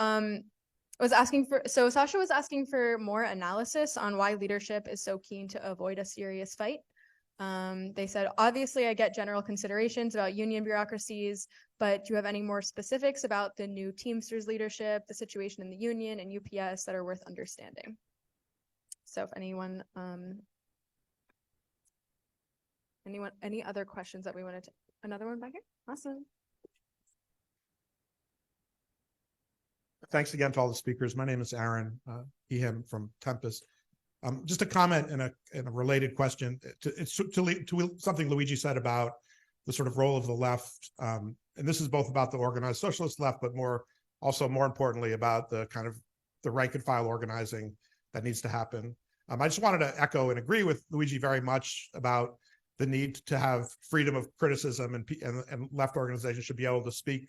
Sasha was asking for more analysis on why leadership is so keen to avoid a serious fight. They said, obviously, I get general considerations about union bureaucracies, but do you have any more specifics about the new Teamsters leadership, the situation in the union and UPS that are worth understanding? So if anyone, any other questions that we wanted to, another one back here? Awesome.
thanks again to all the speakers. My name is Aaron, he, him from Tempest. Just a comment and a related question to something Luigi said about the sort of role of the left. And this is both about the organized socialist left, but more importantly about the kind of the rank and file organizing that needs to happen. I just wanted to echo and agree with Luigi very much about the need to have freedom of criticism, and left organizations should be able to speak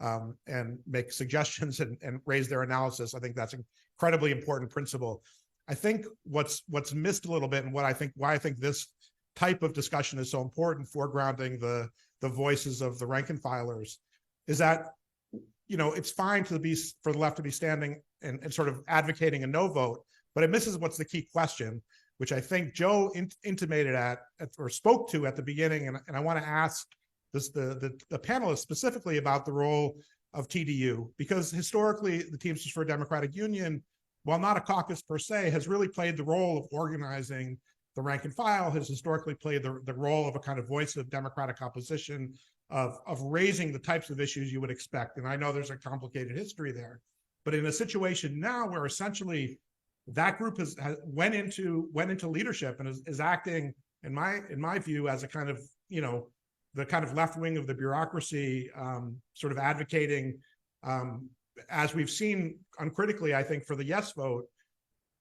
and make suggestions and raise their analysis. I think that's an incredibly important principle. I think what's missed a little bit, and why I think this type of discussion is so important, foregrounding the voices of the rank and filers, is that, you know, it's fine for the left to be standing and sort of advocating a no vote, but it misses what's the key question, which I think Joe intimated at or spoke to at the beginning, and I want to ask the panelists specifically about the role of TDU, because historically the Teamsters for a Democratic Union, while not a caucus per se, has really played the role of organizing the rank and file, has historically played the role of a kind of voice of democratic opposition, of raising the types of issues you would expect. And I know there's a complicated history there, but in a situation now where essentially that group went into leadership and is acting, in my view, as a kind of, you know, the kind of left wing of the bureaucracy, sort of advocating, as we've seen uncritically, I think, for the yes vote,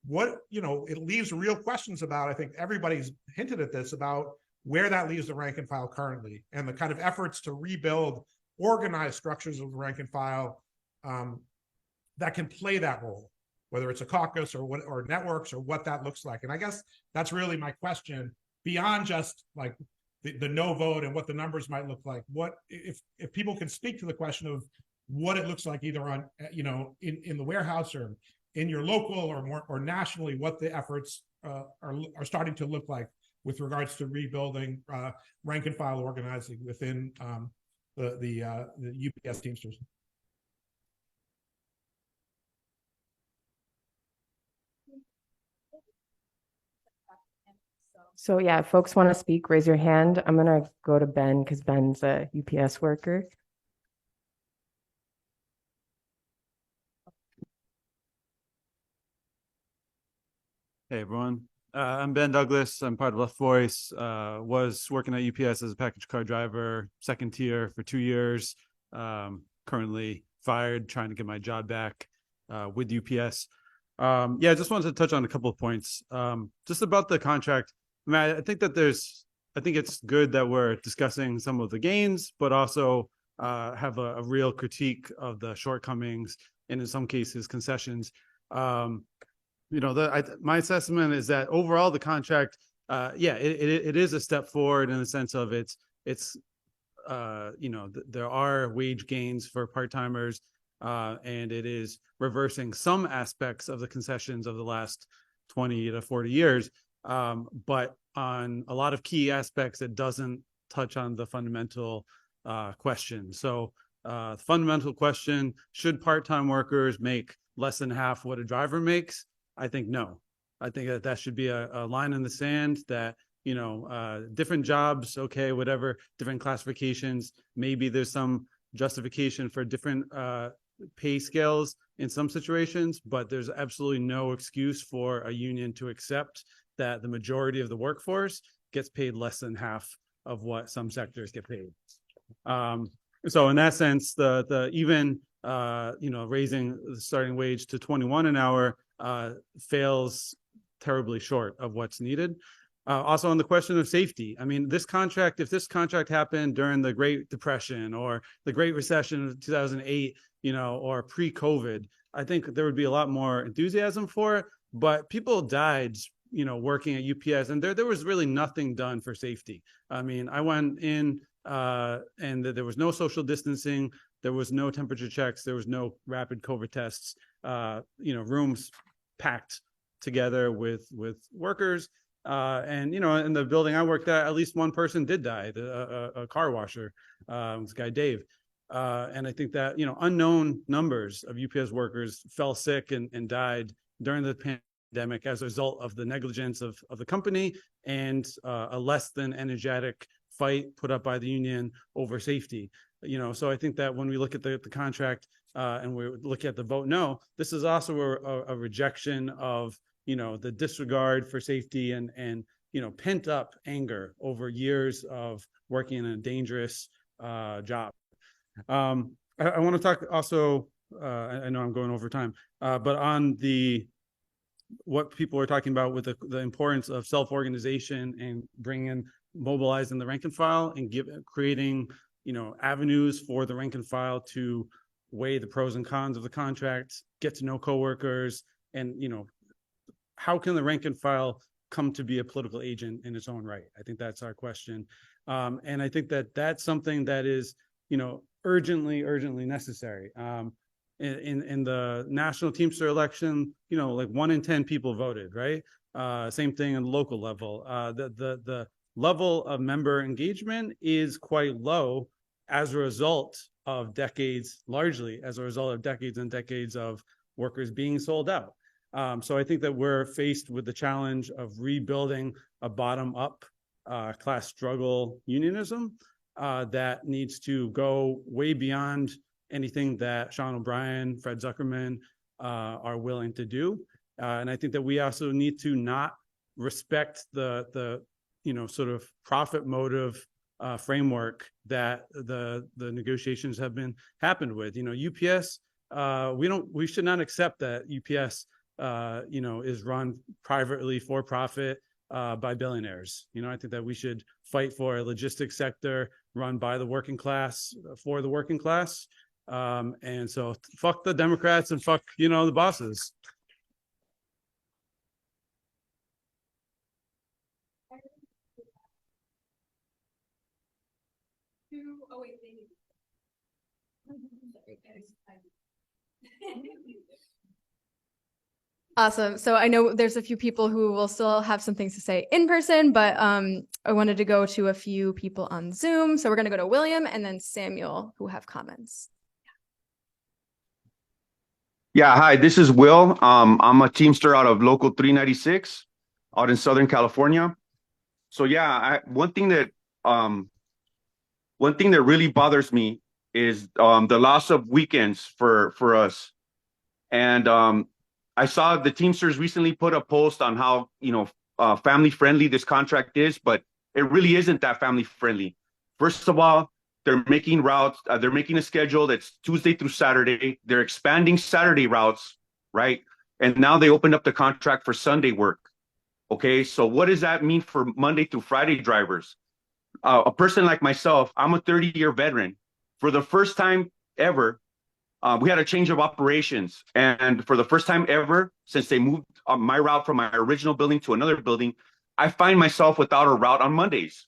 it leaves real questions about, I think everybody's hinted at this, about where that leaves the rank and file currently, and the kind of efforts to rebuild organized structures of the rank and file that can play that role, whether it's a caucus or networks, or what that looks like. And I guess that's really my question, beyond just like the no vote and what the numbers might look like. What if people can speak to the question of what it looks like, either on, you know, in the warehouse or in your local or nationally, what the efforts are starting to look like with regards to rebuilding rank and file organizing within the UPS Teamsters.
So yeah, if folks want to speak, raise your hand. I'm going to go to Ben because Ben's a UPS worker.
Hey everyone, I'm Ben Douglas. I'm part of Left Voice. Was working at UPS as a package car driver, second tier for 2 years. Currently fired, trying to get my job back with UPS. I just wanted to touch on a couple of points. Just about the contract. I mean, I think it's good that we're discussing some of the gains, but also have a real critique of the shortcomings and in some cases concessions. My assessment is that overall the contract, it is a step forward in the sense of there are wage gains for part-timers, and it is reversing some aspects of the concessions of the last 20 to 40 years. But on a lot of key aspects, it doesn't touch on the fundamental question. So fundamental question, should part-time workers make less than half what a driver makes? I think no. I think that should be a line in the sand that, different jobs, okay, whatever, different classifications, maybe there's some justification for different pay scales in some situations, but there's absolutely no excuse for a union to accept that the majority of the workforce gets paid less than half of what some sectors get paid. So in that sense, even raising the starting wage to 21 an hour fails terribly short of what's needed. Also on the question of safety, I mean, if this contract happened during the Great Depression or the Great Recession of 2008, or pre-COVID, I think there would be a lot more enthusiasm for it, but people died, working at UPS, and there was really nothing done for safety. I mean, I went in and there was no social distancing, there was no temperature checks, there was no rapid COVID tests, rooms packed together with workers. And in the building I worked at least one person did die, a car washer, this guy Dave. And I think that, unknown numbers of UPS workers fell sick and died during the pandemic as a result of the negligence of the company and a less than energetic fight put up by the union over safety. So I think that when we look at the contract, and we look at the vote no, this is also a rejection of, the disregard for safety and pent up anger over years of working in a dangerous job. I want to talk also, I know I'm going over time, but on what people are talking about with the importance of self-organization and mobilizing the rank and file and creating, avenues for the rank and file to weigh the pros and cons of the contract, get to know coworkers, and, how can the rank and file come to be a political agent in its own right? I think that's our question. And I think that's something that is, urgently necessary. In the national Teamster election, like 1 in 10 people voted, right? Same thing on the local level. The level of member engagement is quite low as a result of largely as a result of decades and decades of workers being sold out. So I think that we're faced with the challenge of rebuilding a bottom-up class struggle unionism that needs to go way beyond anything that Sean O'Brien, Fred Zuckerman are willing to do. And I think that we also need to not respect the sort of profit motive framework that the negotiations have happened with. UPS, we should not accept that UPS is run privately for profit by billionaires. I think that we should fight for a logistics sector run by the working class for the working class. And so fuck the Democrats and fuck, the bosses.
Awesome. So I know there's a few people who will still have some things to say in person, but I wanted to go to a few people on Zoom. So we're going to go to William and then Samuel, who have comments.
Yeah, hi, this is Will. I'm a Teamster out of Local 396 out in Southern California. So yeah, one thing that really bothers me is the loss of weekends for us. And I saw the Teamsters recently put a post on how, family friendly this contract is, but it really isn't that family friendly. First of all, they're making routes. They're making a schedule that's Tuesday through Saturday. They're expanding Saturday routes, right? And now they opened up the contract for Sunday work. Okay, so what does that mean for Monday through Friday drivers? A person like myself, I'm a 30-year veteran. For the first time ever, we had a change of operations. And for the first time ever, since they moved my route from my original building to another building, I find myself without a route on Mondays,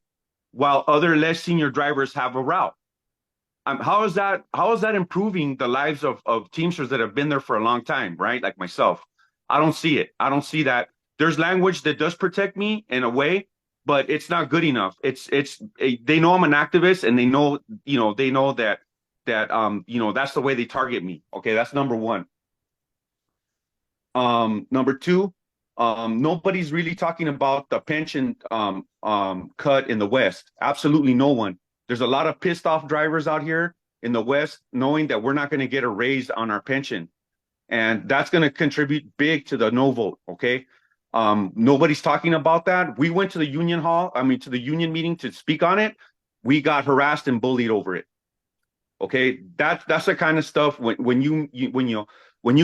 while other less senior drivers have a route. How is that improving the lives of Teamsters that have been there for a long time, right? Like myself. I don't see it. I don't see that. There's language that does protect me in a way, but it's not good enough. They know I'm an activist, and they know that that's the way they target me. Okay, that's number one. Number two, nobody's really talking about the pension cut in the West. Absolutely no one. There's a lot of pissed off drivers out here in the West knowing that we're not going to get a raise on our pension. And that's going to contribute big to the no vote, okay? Nobody's talking about that. We went to the union to the union meeting to speak on it. We got harassed and bullied over it. Okay, that's the kind of stuff when you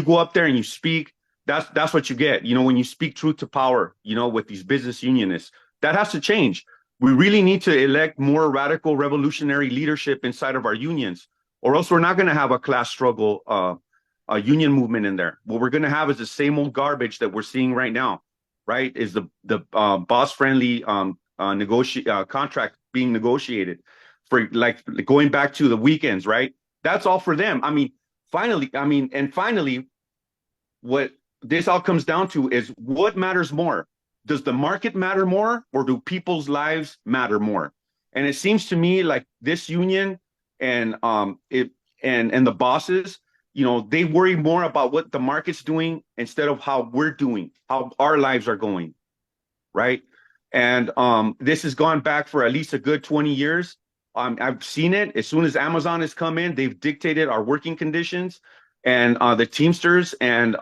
go up there and you speak, that's what you get. When you speak truth to power, with these business unionists, that has to change. We really need to elect more radical revolutionary leadership inside of our unions, or else we're not going to have a class struggle, a union movement in there. What we're going to have is the same old garbage that we're seeing right now, right? Is the boss friendly contract being negotiated for like going back to the weekends, right? That's all for them. Finally, what this all comes down to is what matters more. Does the market matter more, or do people's lives matter more? And it seems to me like this union and the bosses, they worry more about what the market's doing instead of how we're doing, how our lives are going, right? And this has gone back for at least a good 20 years. I've seen it. As soon as Amazon has come in, they've dictated our working conditions, and the Teamsters and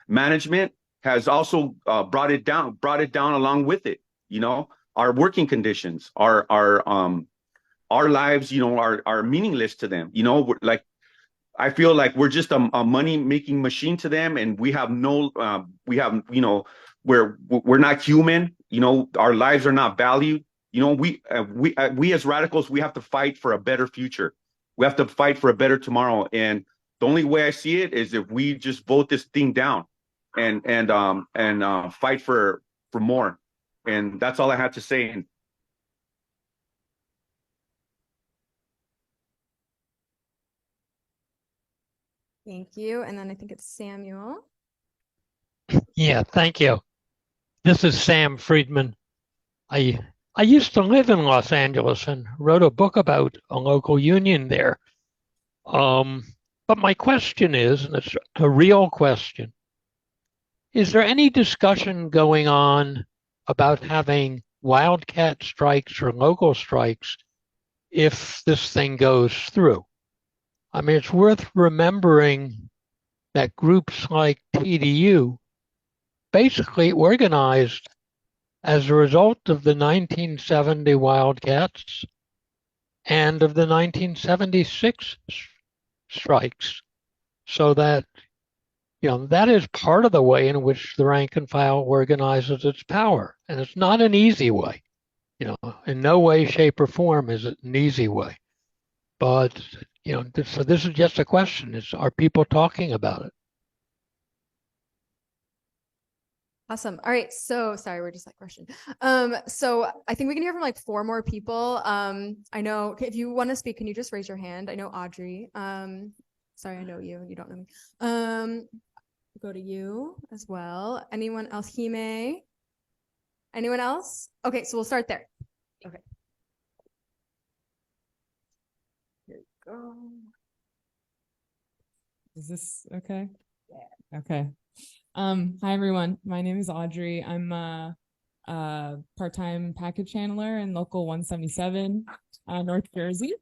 management has also brought it down along with it. You know, our working conditions, our lives, you know, are meaningless to them. You know, like I feel like we're just a money making machine to them, and we have you know, we're not human. You know, our lives are not valued. You know, we as radicals, we have to fight for a better future. We have to fight for a better tomorrow. And the only way I see it is if we just vote this thing down and fight for more. And that's all I have to say.
Thank you. And then I think it's Samuel.
Yeah, thank you. This is Sam Friedman. I used to live in Los Angeles and wrote a book about a local union there. But my question is, and it's a real question, is there any discussion going on about having wildcat strikes or local strikes if this thing goes through? I mean, it's worth remembering that groups like TDU basically organized as a result of the 1970 wildcats and of the 1976 strikes. So that, you know, that is part of the way in which the rank and file organizes its power. And it's not an easy way. You know, in no way, shape, or form is it an easy way. But, you know, so this is just a question. Are people talking about it?
Awesome. All right. So sorry, we're just like rushing. So I think we can hear from like 4 more people. I know if you want to speak, can you just raise your hand? I know Audrey. Sorry, I know you. You don't know me. Go to you as well. Anyone else? Hime? Anyone else? Okay, so we'll start there. Okay. Here we go.
Is this okay? Yeah. Okay. Hi everyone. My name is Audrey. I'm a part-time package handler in local 177, North Jersey.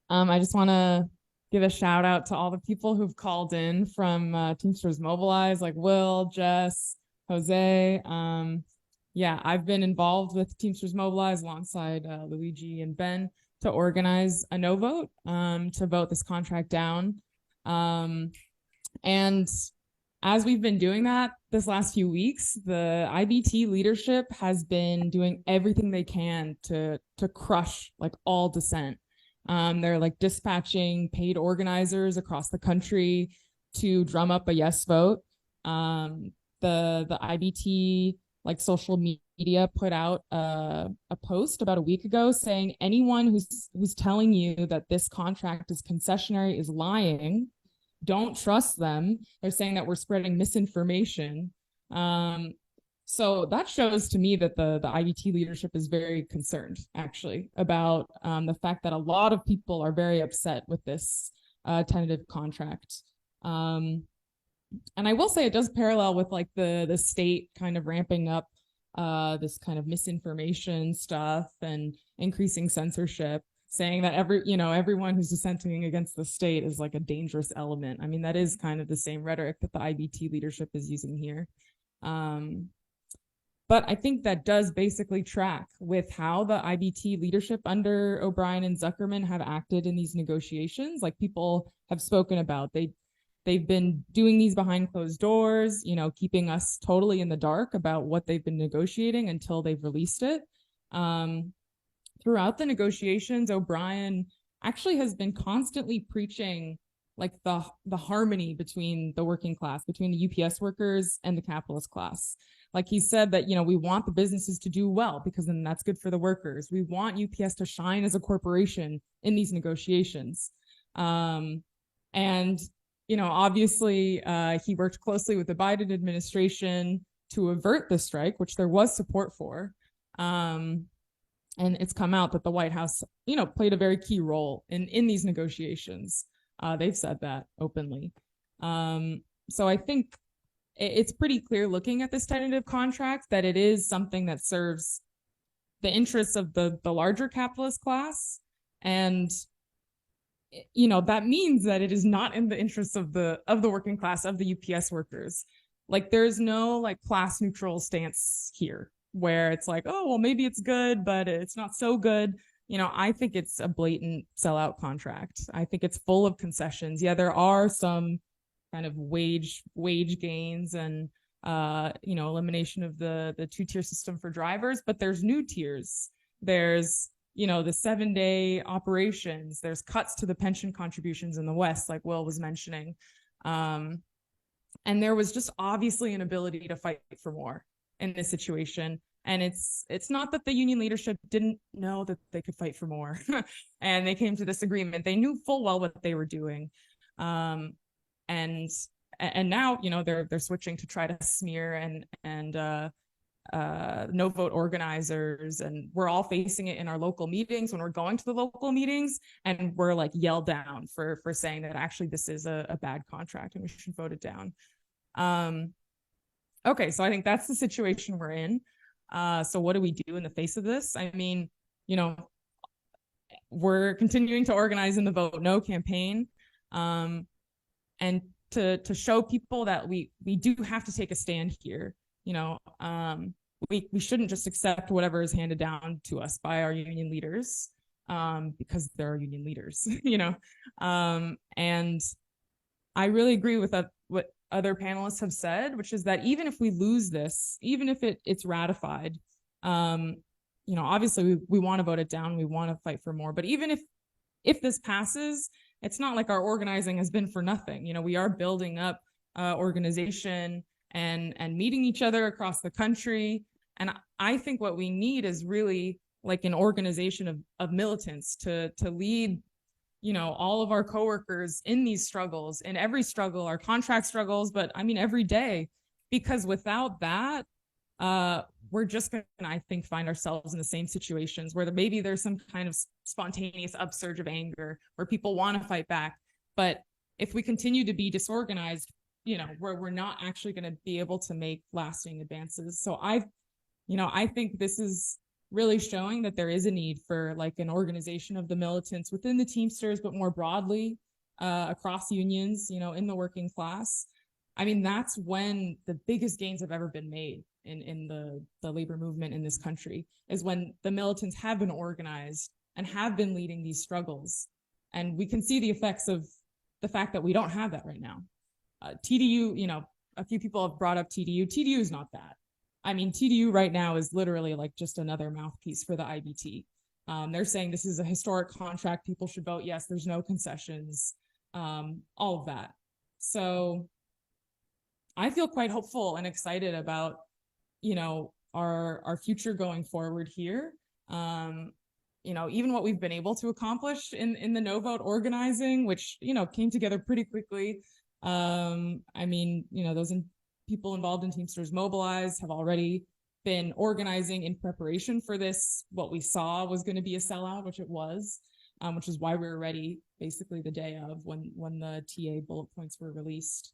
I just want to give a shout out to all the people who've called in from Teamsters Mobilize, like Will, Jess, Jose. Yeah, I've been involved with Teamsters Mobilize alongside Luigi and Ben to organize a no vote to vote this contract down. And as we've been doing that this last few weeks, the IBT leadership has been doing everything they can to crush like all dissent. They're like dispatching paid organizers across the country to drum up a yes vote. The IBT like social media put out a post about a week ago saying anyone who's telling you that this contract is concessionary is lying. Don't trust them. They're saying that we're spreading misinformation. So that shows to me that the IBT leadership is very concerned, actually, about the fact that a lot of people are very upset with this tentative contract. And I will say it does parallel with like the state kind of ramping up this kind of misinformation stuff and increasing censorship, saying that everyone who's dissenting against the state is like a dangerous element. I mean, that is kind of the same rhetoric that the IBT leadership is using here. But I think that does basically track with how the IBT leadership under O'Brien and Zuckerman have acted in these negotiations. Like people have spoken about, they've been doing these behind closed doors, you know, keeping us totally in the dark about what they've been negotiating until they've released it. Throughout the negotiations, O'Brien actually has been constantly preaching like the harmony between the working class, between the UPS workers and the capitalist class. Like he said that, you know, we want the businesses to do well because then that's good for the workers. We want UPS to shine as a corporation in these negotiations. And, you know, obviously he worked closely with the Biden administration to avert the strike, which there was support for. And it's come out that the White House, you know, played a very key role in these negotiations. They've said that openly. So I think it's pretty clear looking at this tentative contract that it is something that serves the interests of the larger capitalist class. And you know, that means that it is not in the interests of the working class, of the UPS workers. Like there's no like class neutral stance here where it's like, oh, well, maybe it's good, but it's not so good. You know, I think it's a blatant sellout contract. I think it's full of concessions. Yeah, there are some kind of wage gains and you know, elimination of the two-tier system for drivers, but there's new tiers. There's, you know, the 7-day operations, there's cuts to the pension contributions in the West, like Will was mentioning. And there was just obviously an ability to fight for more in this situation. And it's not that the union leadership didn't know that they could fight for more and they came to this agreement. They knew full well what they were doing. And now, you know, they're switching to try to smear and no vote organizers, and we're all facing it in our local meetings when we're going to the local meetings, and we're like yelled down for saying that actually this is a bad contract and we should vote it down. Okay, so I think that's the situation we're in. So what do we do in the face of this? I mean, you know, we're continuing to organize in the Vote No campaign, and to show people that we do have to take a stand here. You know, we shouldn't just accept whatever is handed down to us by our union leaders, because they're our union leaders, you know. And I really agree with what other panelists have said, which is that even if we lose this, even if it's ratified, you know, obviously we want to vote it down, we want to fight for more, but even if this passes, it's not like our organizing has been for nothing. You know, we are building up organization and meeting each other across the country. And I think what we need is really like an organization of militants to lead, you know, all of our coworkers in these struggles, in every struggle, our contract struggles, but I mean, every day, because without that, we're just going to, I think, find ourselves in the same situations where maybe there's some kind of spontaneous upsurge of anger where people want to fight back. But if we continue to be disorganized, you know, where we're not actually going to be able to make lasting advances. So I think this is really showing that there is a need for like an organization of the militants within the Teamsters, but more broadly across unions, you know, in the working class. I mean, that's when the biggest gains have ever been made in the labor movement in this country, is when the militants have been organized and have been leading these struggles. And we can see the effects of the fact that we don't have that right now. TDU, you know, a few people have brought up TDU. TDU is not that. I mean, TDU right now is literally like just another mouthpiece for the IBT. They're saying this is a historic contract. People should vote yes. There's no concessions, all of that. So I feel quite hopeful and excited about, you know, our future going forward here. You know, even what we've been able to accomplish in the no vote organizing, which, you know, came together pretty quickly. I mean, you know, people involved in Teamsters Mobilize have already been organizing in preparation for this. What we saw was going to be a sellout, which it was, which is why we were ready basically the day of when the TA bullet points were released.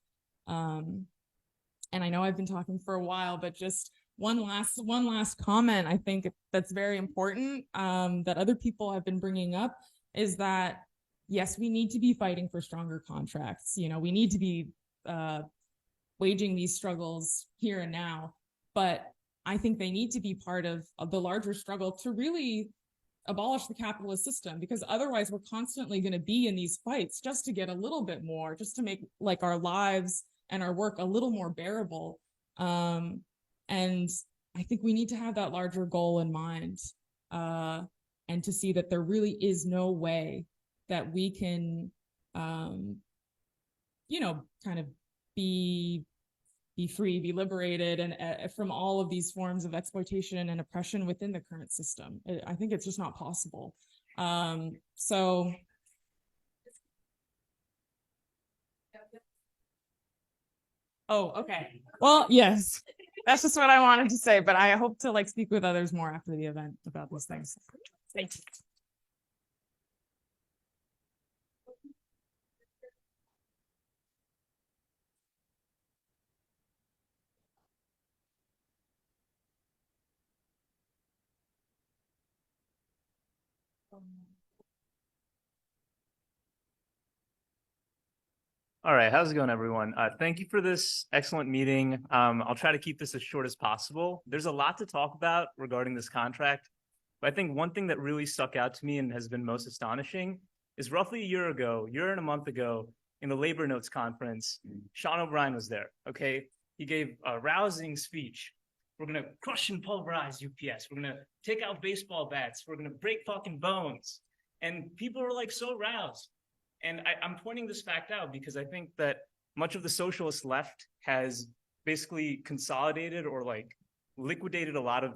And I know I've been talking for a while, but just one last comment I think that's very important, that other people have been bringing up, is that yes, we need to be fighting for stronger contracts. You know, we need to be waging these struggles here and now, but I think they need to be part of the larger struggle to really abolish the capitalist system, because otherwise we're constantly going to be in these fights just to get a little bit more, just to make like our lives and our work a little more bearable. And I think we need to have that larger goal in mind, and to see that there really is no way that we can, you know, kind of be free, be liberated, and from all of these forms of exploitation and oppression within the current system. I think it's just not possible. So. Oh, okay. Well, yes, that's just what I wanted to say, but I hope to like speak with others more after the event about these things. Thank you.
All right, how's it going, everyone? Thank you for this excellent meeting. I'll try to keep this as short as possible. There's a lot to talk about regarding this contract, but I think one thing that really stuck out to me and has been most astonishing is roughly a year and a month ago, in the Labor Notes conference, Sean O'Brien was there, okay? He gave a rousing speech. We're gonna crush and pulverize UPS. We're gonna take out baseball bats. We're gonna break fucking bones. And people are like so roused. And I'm pointing this fact out because I think that much of the socialist left has basically consolidated or like liquidated a lot of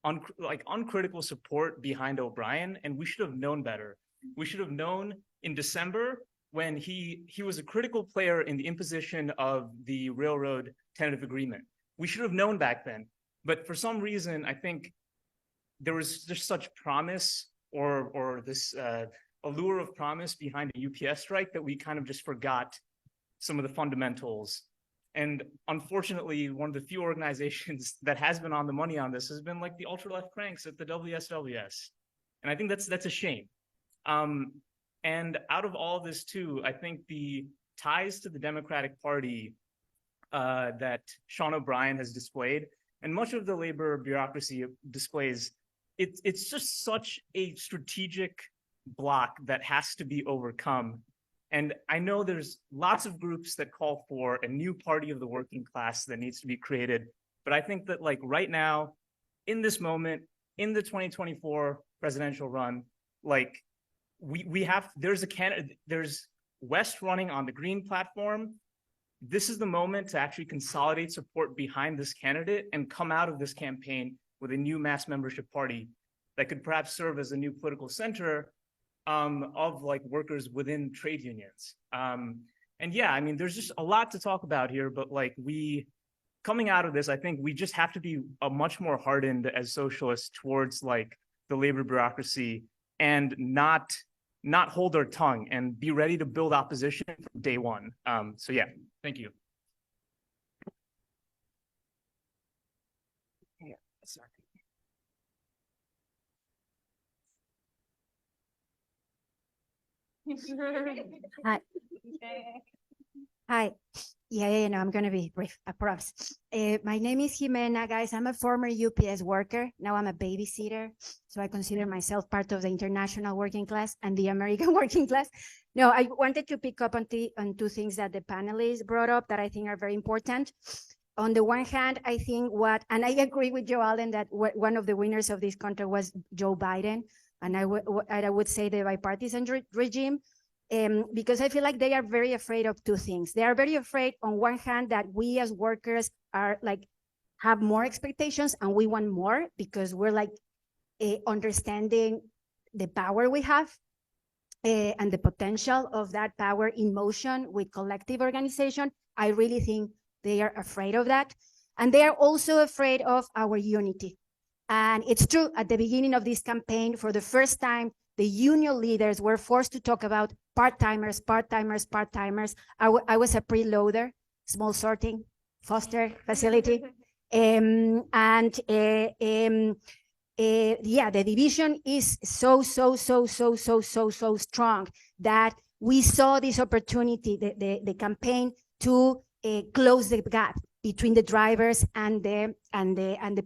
uncritical support behind O'Brien, and we should have known better. We should have known in December when he was a critical player in the imposition of the railroad tentative agreement. We should have known back then, but for some reason, I think there was just such promise or this allure of promise behind a UPS strike that we kind of just forgot some of the fundamentals. And unfortunately, one of the few organizations that has been on the money on this has been like the ultra-left cranks at the WSWS. And I think that's a shame. And out of all this too, I think the ties to the Democratic Party that Sean O'Brien has displayed, and much of the labor bureaucracy displays, it's just such a strategic block that has to be overcome. And I know there's lots of groups that call for a new party of the working class that needs to be created. But I think that like right now, in this moment, in the 2024 presidential run, like there's West running on the Green platform. This is the moment to actually consolidate support behind this candidate and come out of this campaign with a new mass membership party that could perhaps serve as a new political center of like workers within trade unions. And yeah, I mean, there's just a lot to talk about here, but like coming out of this, I think we just have to be a much more hardened as socialists towards like the labor bureaucracy and not hold our tongue and be ready to build opposition from day one. So yeah, thank you. Yeah, sorry.
Hi. Hi. Yeah, no, I'm going to be brief, I promise. My name is Jimena, guys. I'm a former UPS worker. Now I'm a babysitter. So I consider myself part of the international working class and the American working class. No, I wanted to pick up on two things that the panelists brought up that I think are very important. On the one hand, I think and I agree with Joe Allen that one of the winners of this contract was Joe Biden. And I would say the bipartisan regime, because I feel like they are very afraid of two things. They are very afraid, on one hand, that we as workers are like have more expectations and we want more because we're like understanding the power we have and the potential of that power in motion with collective organization. I really think they are afraid of that. And they are also afraid of our unity. And it's true, at the beginning of this campaign, for the first time, the union leaders were forced to talk about part-timers, part-timers, part-timers. I was a preloader, small sorting, foster facility. Yeah, the division is so strong that we saw this opportunity, the campaign to close the gap between the drivers and the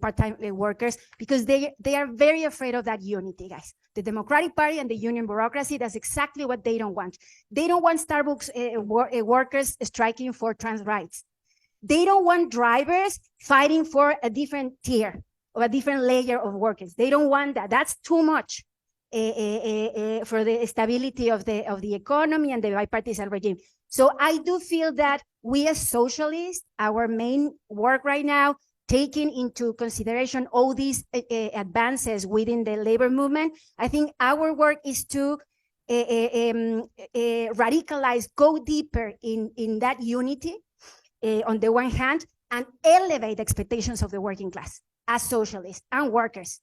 part-time workers, because they are very afraid of that unity, guys. The Democratic Party and the union bureaucracy, that's exactly what they don't want. They don't want Starbucks workers striking for trans rights. They don't want drivers fighting for a different tier or a different layer of workers. They don't want that. That's too much for the stability of the economy and the bipartisan regime. So I do feel that we as socialists, our main work right now, taking into consideration all these advances within the labor movement, I think our work is to radicalize, go deeper in that unity on the one hand, and elevate expectations of the working class as socialists and workers.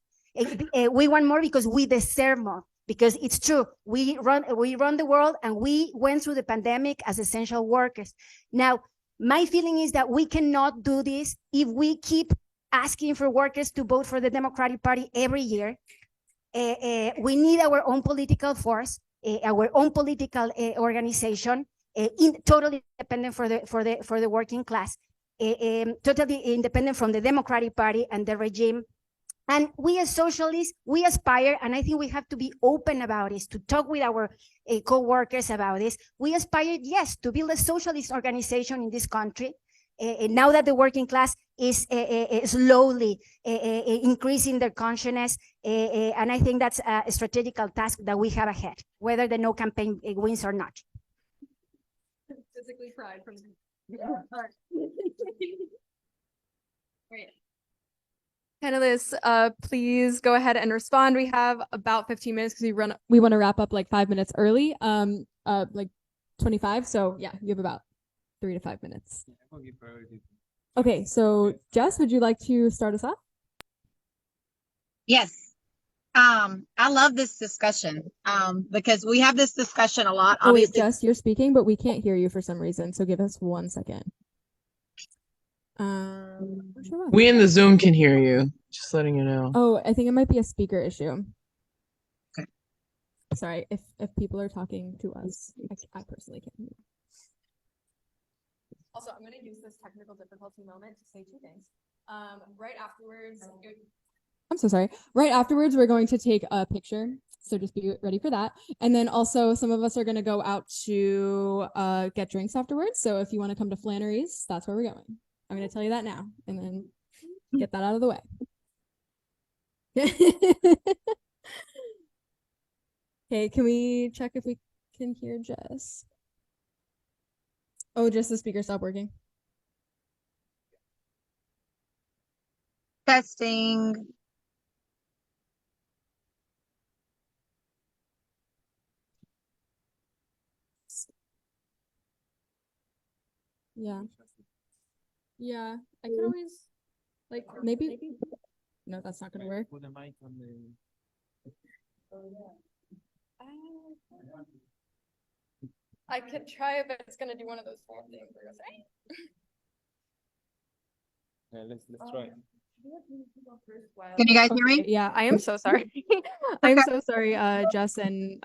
We want more because we deserve more. Because it's true, we run the world and we went through the pandemic as essential workers. Now, my feeling is that we cannot do this if we keep asking for workers to vote for the Democratic Party every year, We need our own political force, our own political organization, totally independent for the working class, totally independent from the Democratic Party and the regime. And we as socialists, we aspire, and I think we have to be open about this, to talk with our co-workers about this. We aspire, yes, to build a socialist organization in this country. Now that the working class is slowly increasing their consciousness, and I think that's a strategical task that we have ahead, whether the no campaign wins or not.
Physically cried from. Great. Panelists, please go ahead and respond. We have about 15 minutes because we want to wrap up like 5 minutes early, like 25. So yeah, you have about 3 to 5 minutes. Okay, so Jess, would you like to start us off?
Yes. I love this discussion because we have this discussion a lot.
Oh, wait,
Obviously,
Jess, you're speaking, but we can't hear you for some reason. So give us 1 second.
We in the Zoom can hear you. Just letting you know.
Oh, I think it might be a speaker issue.
Okay.
Sorry, if people are talking to us, I personally can't hear you. Also, I'm going to use this technical difficulty moment to say 2 things. Right afterwards, I'm so sorry. Right afterwards, we're going to take a picture. So just be ready for that. And then also some of us are going to go out to get drinks afterwards. So if you want to come to Flannery's, that's where we're going. I'm going to tell you that now and then get that out of the way. Okay, can we check if we can hear Jess? Oh, just the speaker stopped working.
testing.
Yeah. Yeah, I could always, like, maybe. No, that's not gonna work.
Put the mic on the.
I could try if it's gonna do one of those phone things.
Yeah, let's try.
Can you guys hear me?
Yeah, I am so sorry. I'm so sorry, Jess and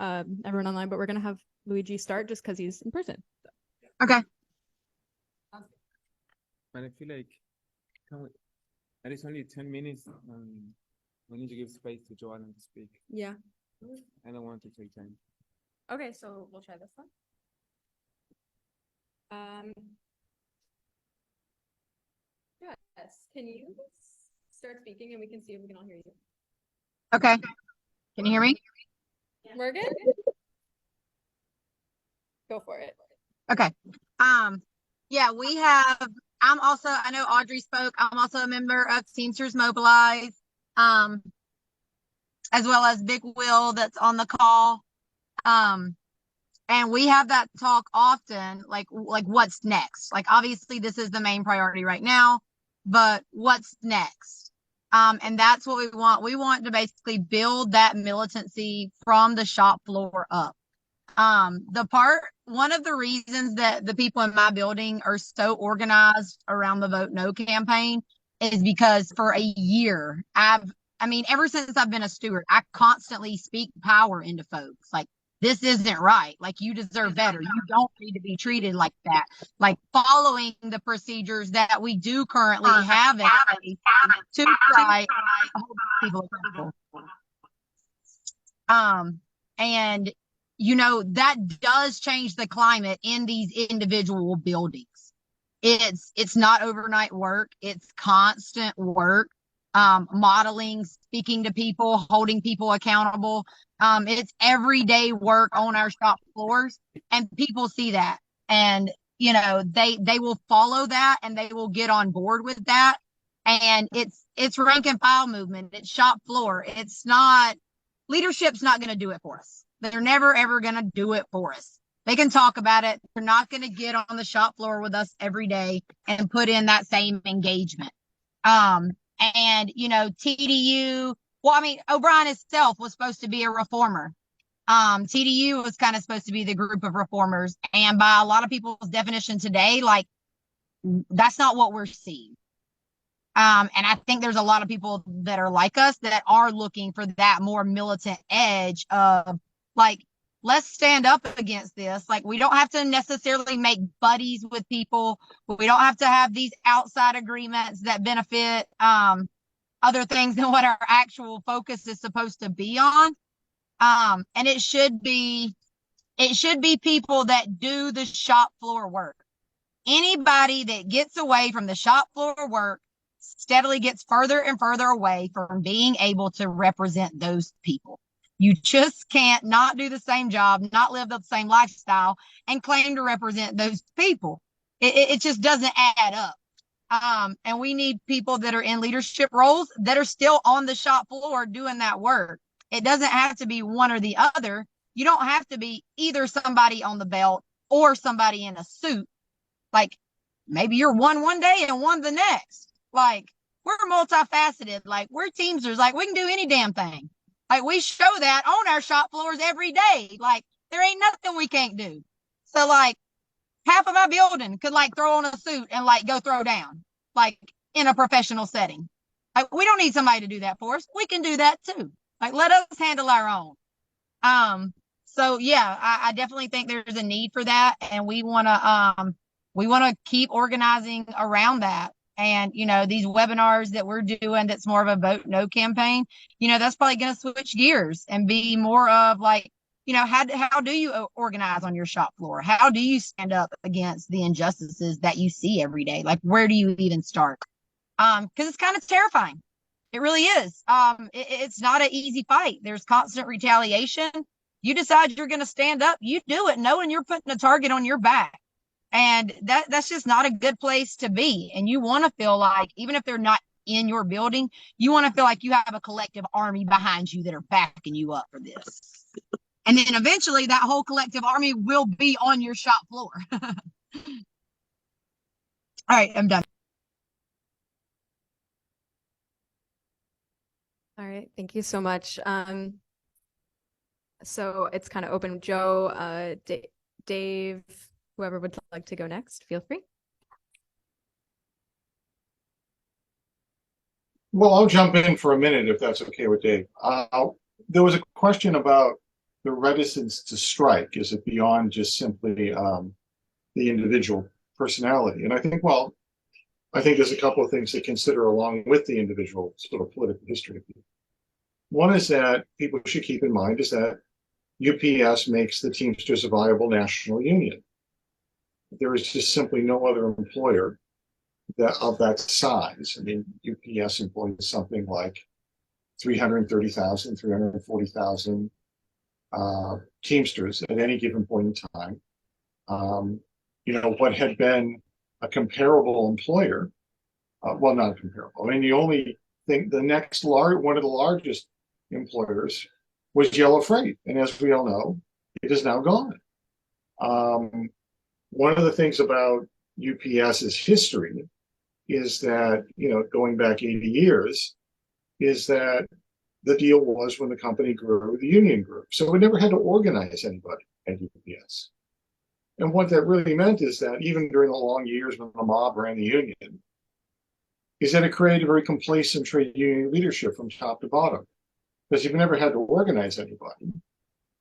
everyone online, but we're gonna have Luigi start just because he's in person.
Okay.
But I feel like there is only 10 minutes. We need to give space to Joanna to speak.
Yeah.
I don't want to take time.
Okay, so we'll try this one. Yes, can you start speaking and we can see if we can all hear you?
Okay. Can you hear me?
Morgan? Go for it.
Okay. Yeah, we have, I know Audrey spoke. I'm also a member of Teamsters Mobilize, as well as Big Will that's on the call. And we have that talk often, like what's next? Like, obviously this is the main priority right now, but what's next? And that's what we want. We want to basically build that militancy from the shop floor up. One of the reasons that the people in my building are so organized around the Vote No campaign is because for a year, ever since I've been a steward, I constantly speak power into folks. Like, this isn't right. Like, you deserve better. You don't need to be treated like that. Like, following the procedures that we do currently have in place to try to hold people accountable. And that does change the climate in these individual buildings. It's not overnight work. It's constant work, modeling, speaking to people, holding people accountable. It's everyday work on our shop floors, and people see that, and they will follow that, and they will get on board with that. And it's rank and file movement. It's shop floor. It's not, leadership's not going to do it for us. They're never, ever going to do it for us. They can talk about it. They're not going to get on the shop floor with us every day and put in that same engagement. And, TDU, O'Brien itself was supposed to be a reformer. TDU was kind of supposed to be the group of reformers. And by a lot of people's definition today, like, that's not what we're seeing. And I think there's a lot of people that are like us that are looking for that more militant edge of like, let's stand up against this. Like, we don't have to necessarily make buddies with people. We don't have to have these outside agreements that benefit other things than what our actual focus is supposed to be on. And it should be people that do the shop floor work. Anybody that gets away from the shop floor work steadily gets further and further away from being able to represent those people. You just can't not do the same job, not live the same lifestyle, and claim to represent those people. It just doesn't add up. And we need people that are in leadership roles that are still on the shop floor doing that work. It doesn't have to be one or the other. You don't have to be either somebody on the belt or somebody in a suit. Like, maybe you're one day and one the next. Like, we're multifaceted. Like, we're Teamsters. Like, we can do any damn thing. Like, we show that on our shop floors every day. Like, there ain't nothing we can't do. So, like, half of my building could, like, throw on a suit and, like, go throw down, like, in a professional setting. Like, we don't need somebody to do that for us. We can do that, too. Like, let us handle our own. So, yeah, I definitely think there's a need for that. And we want to keep organizing around that. And, you know, these webinars that we're doing, that's more of a vote no campaign, you know, that's probably going to switch gears and be more of like, you know, how do you organize on your shop floor? How do you stand up against the injustices that you see every day? Like, where do you even start? Because it's kind of terrifying. It really is. It's not an easy fight. There's constant retaliation. You decide you're going to stand up, you do it knowing you're putting a target on your back. And that's just not a good place to be. And you want to feel like, even if they're not in your building, you want to feel like you have a collective army behind you that are backing you up for this. And then eventually that whole collective army will be on your shop floor. All right, I'm done.
All right, thank you so much. So it's kind of open. Joe, Dave, whoever would like to go next, feel free.
Well, I'll jump in for a minute if that's okay with Dave. There was a question about the reticence to strike. Is it beyond just simply the individual personality? And I think there's a couple of things to consider along with the individual sort of political history. One is that people should keep in mind is that UPS makes the Teamsters a viable national union. There is just simply no other employer of that size. I mean, UPS employs something like 330,000, 340,000 Teamsters at any given point in time. You know, what had been a comparable employer, well, not comparable. I mean, the only thing, one of the largest employers was Yellow Freight. And as we all know, it is now gone. One of the things about UPS's history is that, you know, going back 80 years, is that the deal was when the company grew, the union grew. So we never had to organize anybody at UPS. And what that really meant is that even during the long years when the mob ran the union, is that it created a very complacent trade union leadership from top to bottom. Because you've never had to organize anybody,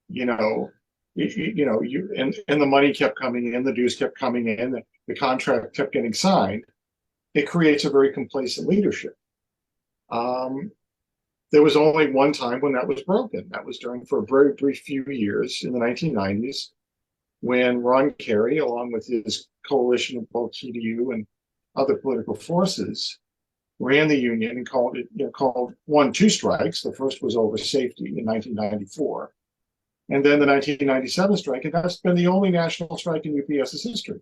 you know, and the money kept coming in, the dues kept coming in, the contract kept getting signed. It creates a very complacent leadership. There was only one time when that was broken. That was for a very brief few years in the 1990s, when Ron Carey, along with his coalition of both TDU and other political forces, ran the union and won two strikes. The first was over safety in 1994. And then the 1997 strike, and that's been the only national strike in UPS's history.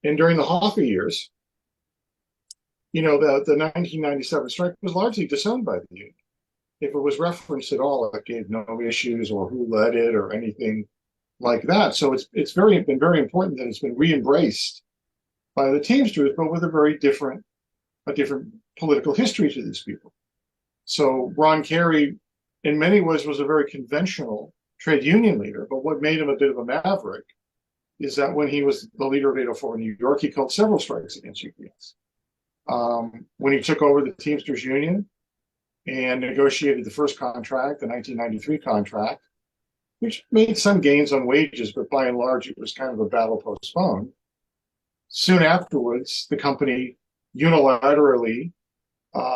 And during the Hoffa years, you know, the 1997 strike was largely disowned by the union. If it was referenced at all, it gave no issues or who led it or anything like that. So it's been very important that it's been re-embraced by the Teamsters, but with a different political history to these people. So Ron Carey, in many ways, was a very conventional trade union leader, but what made him a bit of a maverick is that when he was the leader of 804 in New York, he called several strikes against UPS. when he took over the Teamsters union and negotiated the first contract, the 1993 contract, which made some gains on wages, but by and large, it was kind of a battle postponed. Soon afterwards, the company unilaterally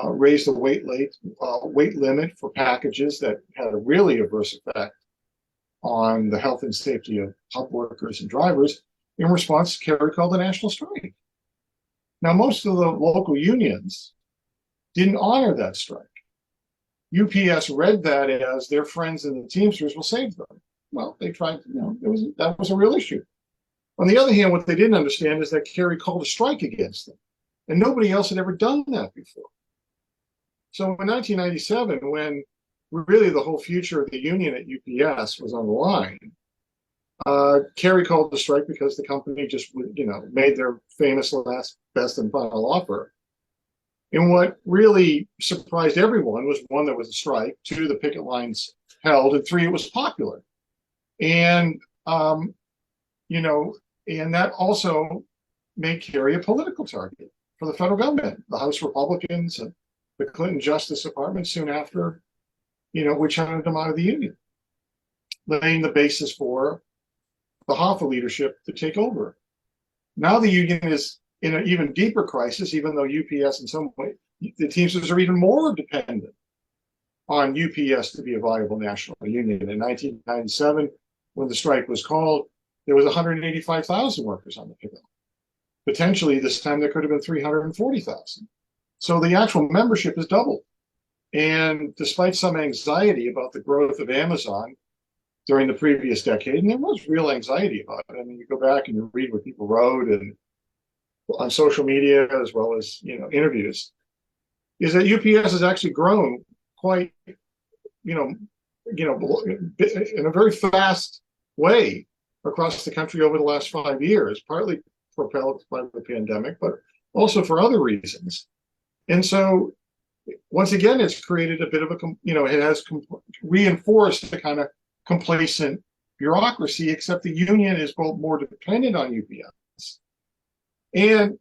raised the weight limit for packages that had a really adverse effect on the health and safety of hub workers and drivers. In response, Kerry called a national strike. Now, most of the local unions didn't honor that strike. UPS read that as their friends in the Teamsters will save them. Well, they tried, that was a real issue. On the other hand, what they didn't understand is that Kerry called a strike against them, and nobody else had ever done that before. So in 1997, when really the whole future of the union at UPS was on the line, Kerry called the strike because the company just, made their famous last, best, and final offer. And what really surprised everyone was, one, there was a strike, two, the picket lines held, and three, it was popular. And, and that also made Kerry a political target for the federal government. The House Republicans and the Clinton Justice Department soon after, which hunted him out of the union, laying the basis for the Hoffa leadership to take over. Now the union is in an even deeper crisis, even though UPS in some way, the Teamsters are even more dependent on UPS to be a viable national union. In 1997, when the strike was called, there was 185,000 workers on the picket. Potentially this time there could have been 340,000. So the actual membership has doubled. And despite some anxiety about the growth of Amazon during the previous decade, and there was real anxiety about it. I mean, you go back and you read what people wrote and on social media as well as interviews, is that UPS has actually grown quite, in a very fast way across the country over the last 5 years, partly propelled by the pandemic, but also for other reasons. And so, once again, it's created a bit of it has reinforced the kind of complacent bureaucracy, except the union is both more dependent on UPS and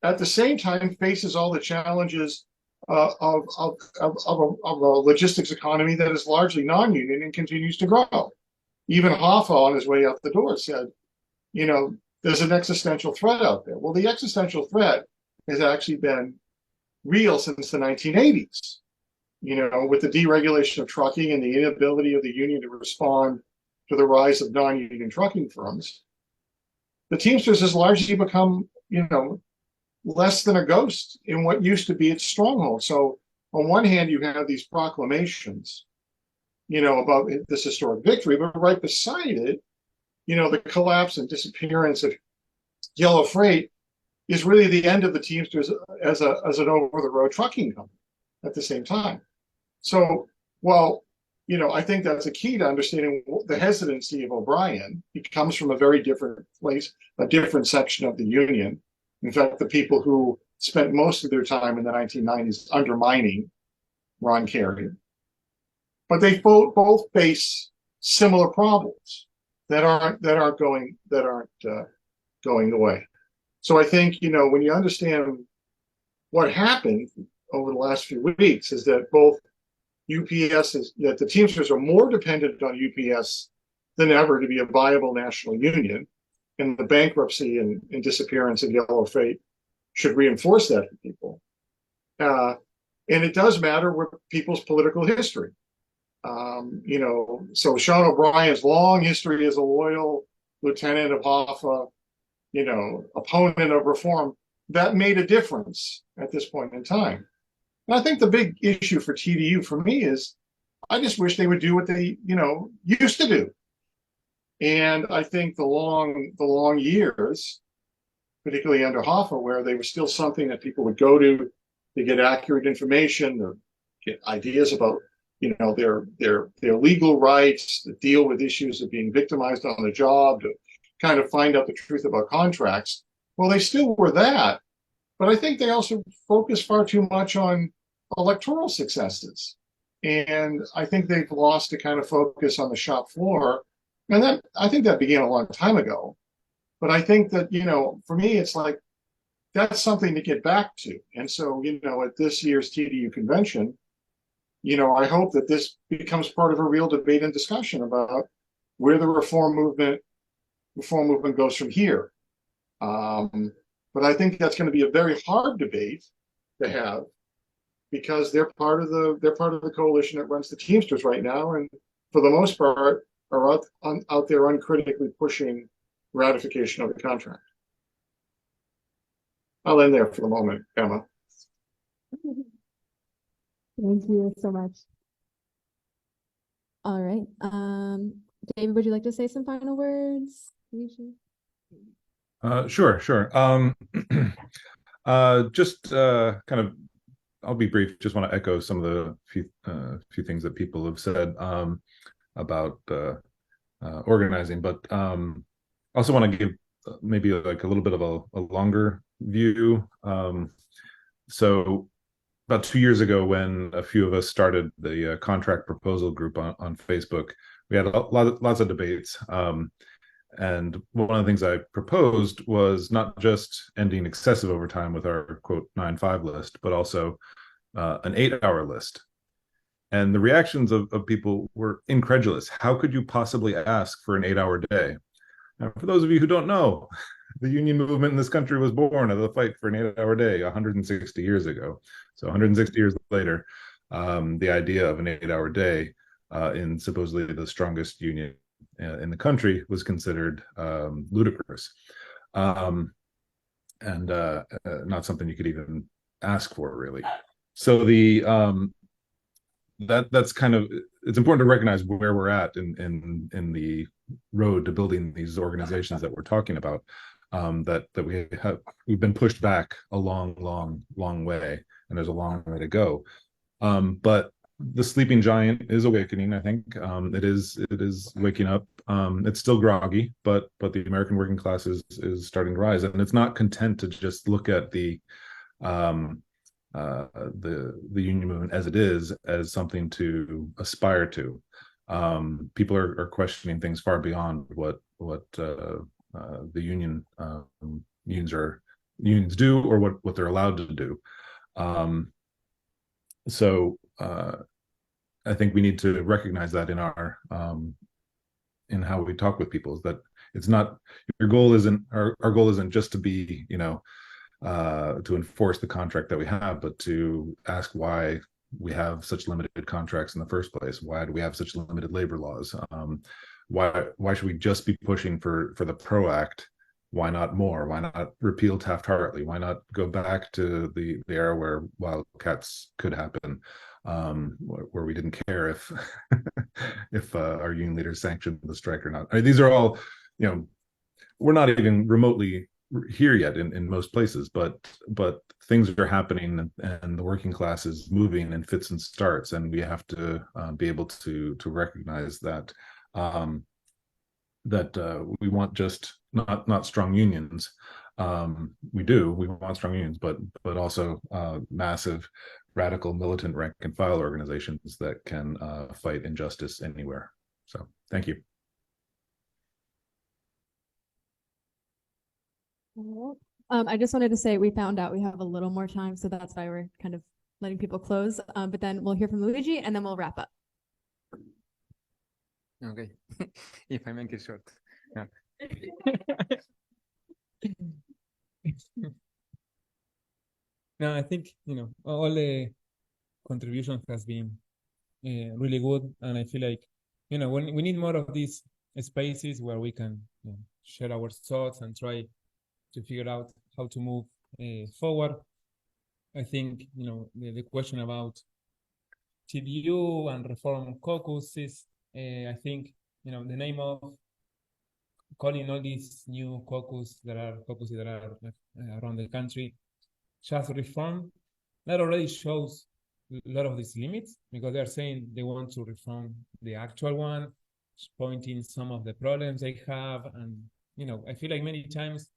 at the same time faces all the challenges of a logistics economy that is largely non-union and continues to grow. Even Hoffa, on his way out the door, said, there's an existential threat out there. Well, the existential threat has actually been real since the 1980s, with the deregulation of trucking and the inability of the union to respond to the rise of non-union trucking firms. The Teamsters has largely become, less than a ghost in what used to be its stronghold. So on one hand, you have these proclamations, about this historic victory, but right beside it, the collapse and disappearance of Yellow Freight is really the end of the Teamsters as an over-the-road trucking company at the same time. So, I think that's a key to understanding the hesitancy of O'Brien. He comes from a very different place, a different section of the union. In fact, the people who spent most of their time in the 1990s undermining Ron Kerry. But they both face similar problems that aren't going away. So I think, when you understand what happened over the last few weeks is that both that the Teamsters are more dependent on UPS than ever to be a viable national union, and the bankruptcy and disappearance of Yellow Freight should reinforce that for people. And it does matter with people's political history. So Sean O'Brien's long history as a loyal lieutenant of Hoffa, opponent of reform, that made a difference at this point in time. And I think the big issue for TDU for me is I just wish they would do what they, used to do. And I think the long years, particularly under Hoffa, where they were still something that people would go to get accurate information or get ideas about, their legal rights, to deal with issues of being victimized on the job, to kind of find out the truth about contracts. Well, they still were that, but I think they also focus far too much on electoral successes. And I think they've lost the kind of focus on the shop floor. And I think that began a long time ago. But I think that, for me, it's like that's something to get back to. And so, at this year's TDU convention, I hope that this becomes part of a real debate and discussion about where the reform movement goes from here. But I think that's going to be a very hard debate to have, because they're part of the coalition that runs the Teamsters right now, and for the most part are out there uncritically pushing ratification of the contract. I'll end there for the moment, Emma.
Thank you so much. All right. David, would you like to say some final words?
Sure. Just kind of, I'll be brief. Just want to echo some of the few things that people have said about organizing, but also want to give maybe like a little bit of a longer view. So about 2 years ago, when a few of us started the contract proposal group on Facebook, we had lots of debates. And one of the things I proposed was not just ending excessive overtime with our quote 9-5 list, but also an 8-hour list. And the reactions of people were incredulous. How could you possibly ask for an 8-hour day? Now, for those of you who don't know, the union movement in this country was born out of the fight for an 8-hour day 160 years ago. So 160 years later, the idea of an 8-hour day in supposedly the strongest union in the country was considered ludicrous, and not something you could even ask for, really. So that's kind of, it's important to recognize where we're at in the road to building these organizations that we're talking about. That we've been pushed back a long way, and there's a long way to go. But the sleeping giant is awakening. I think it is waking up. It's still groggy, but the American working class is starting to rise, and it's not content to just look at the union movement as it is as something to aspire to. People are questioning things far beyond what the unions do, or what they're allowed to do. So I think we need to recognize that in our in how we talk with people, is that it's not, our goal isn't just to be, to enforce the contract that we have, but to ask why we have such limited contracts in the first place. Why do we have such limited labor laws? Why should we just be pushing for the PRO Act? Why not more? Why not repeal Taft-Hartley? Why not go back to the era where wildcats could happen, where we didn't care if if our union leaders sanctioned the strike or not? I mean, these are all, we're not even remotely here yet in most places, but things are happening, and the working class is moving in fits and starts, and we have to be able to recognize that we want just not strong unions. We want strong unions, but also massive, radical, militant rank and file organizations that can fight injustice anywhere. So thank you.
I just wanted to say we found out we have a little more time, so that's why we're kind of letting people close. But then we'll hear from Luigi, and then we'll wrap up.
Okay, if I make it short. Yeah. No, I think all the contribution has been really good, and I feel like when we need more of these spaces where we can share our thoughts and try to figure out how to move forward. I think the question about TDU and reform caucuses. I think the name of calling all these new caucuses that are around the country just reform, that already shows a lot of these limits, because they're saying they want to reform the actual one, pointing some of the problems they have, and I feel like many times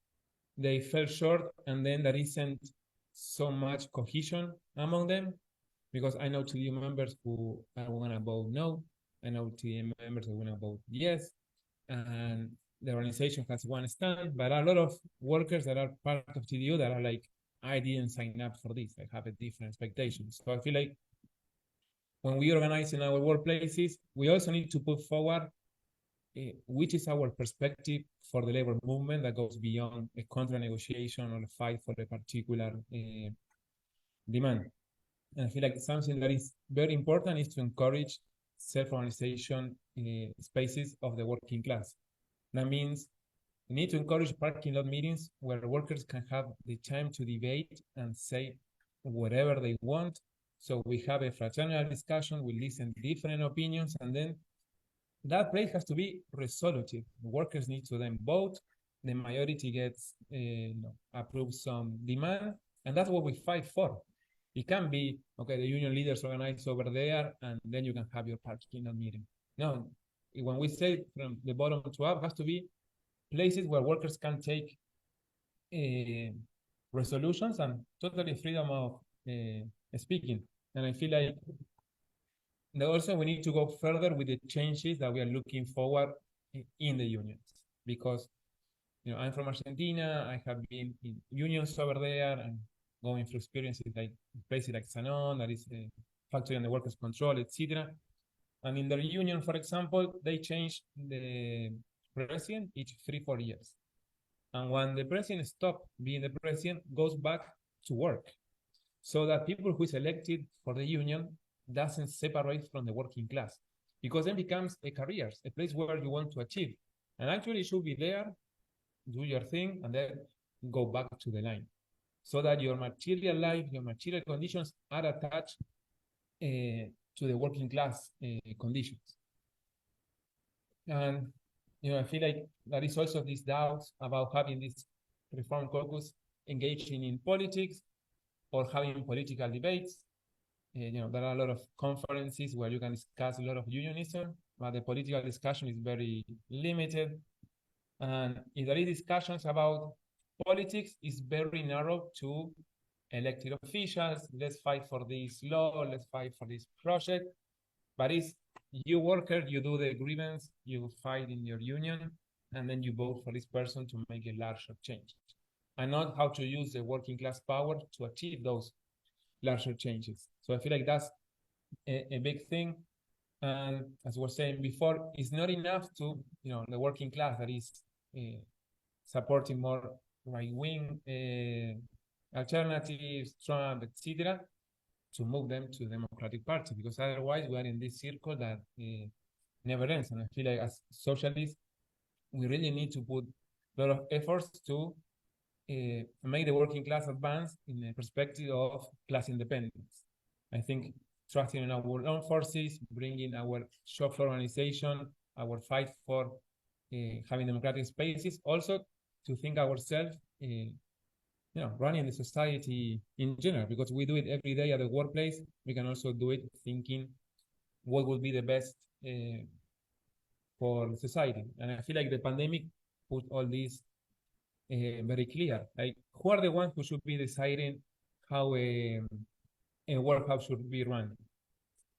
they fell short, and then there isn't so much cohesion among them, because I know TDU members who are going to vote no. I know TDU members are going to vote yes. And the organization has one stand, but a lot of workers that are part of TDU that are like, I didn't sign up for this. I have a different expectation. So I feel like when we organize in our workplaces, we also need to put forward which is our perspective for the labor movement that goes beyond a contract negotiation or a fight for a particular demand. And I feel like something that is very important is to encourage self-organization spaces of the working class. That means we need to encourage parking lot meetings where workers can have the time to debate and say whatever they want. So we have a fraternal discussion, we listen to different opinions, and then that place has to be resolutive. Workers need to then vote. The majority gets approves some demand, and that's what we fight for. It can be, okay, the union leaders organize over there, and then you can have your parking lot meeting. No, when we say from the bottom to up, it has to be places where workers can take resolutions and totally freedom of speaking. And I feel like also we need to go further with the changes that we are looking forward in the unions, because I'm from Argentina. I have been in unions over there and going through experiences like places like Sanon, that is a factory on the workers' control, etc. And in their union, for example, they change the president each 3-4 years. And when the president stops being the president, goes back to work, so that people who is elected for the union doesn't separate from the working class, because then becomes a career, a place where you want to achieve. And actually you should be there, do your thing, and then go back to the line, so that your material life, your material conditions are attached to the working class conditions. And I feel like there is also this doubt about having this reform caucus engaging in politics or having political debates. There are a lot of conferences where you can discuss a lot of unionism, but the political discussion is very limited. And if there is discussions about politics, it's very narrow to elected officials. Let's fight for this law, let's fight for this project. But it's you worker, you do the grievance, you fight in your union, and then you vote for this person to make a larger change. And not how to use the working class power to achieve those larger changes. So I feel like that's a big thing. And as we were saying before, it's not enough to, the working class that is supporting more right-wing alternatives, Trump, etc., to move them to the Democratic Party, because otherwise we are in this circle that never ends. And I feel like as socialists, we really need to put a lot of efforts to make the working class advance in the perspective of class independence. I think trusting in our own forces, bringing our shop floor organization, our fight for having democratic spaces, also to think ourselves, running the society in general, because we do it every day at the workplace. We can also do it thinking what would be the best for society. And I feel like the pandemic put all this very clear. Like, who are the ones who should be deciding how a workhouse should be run?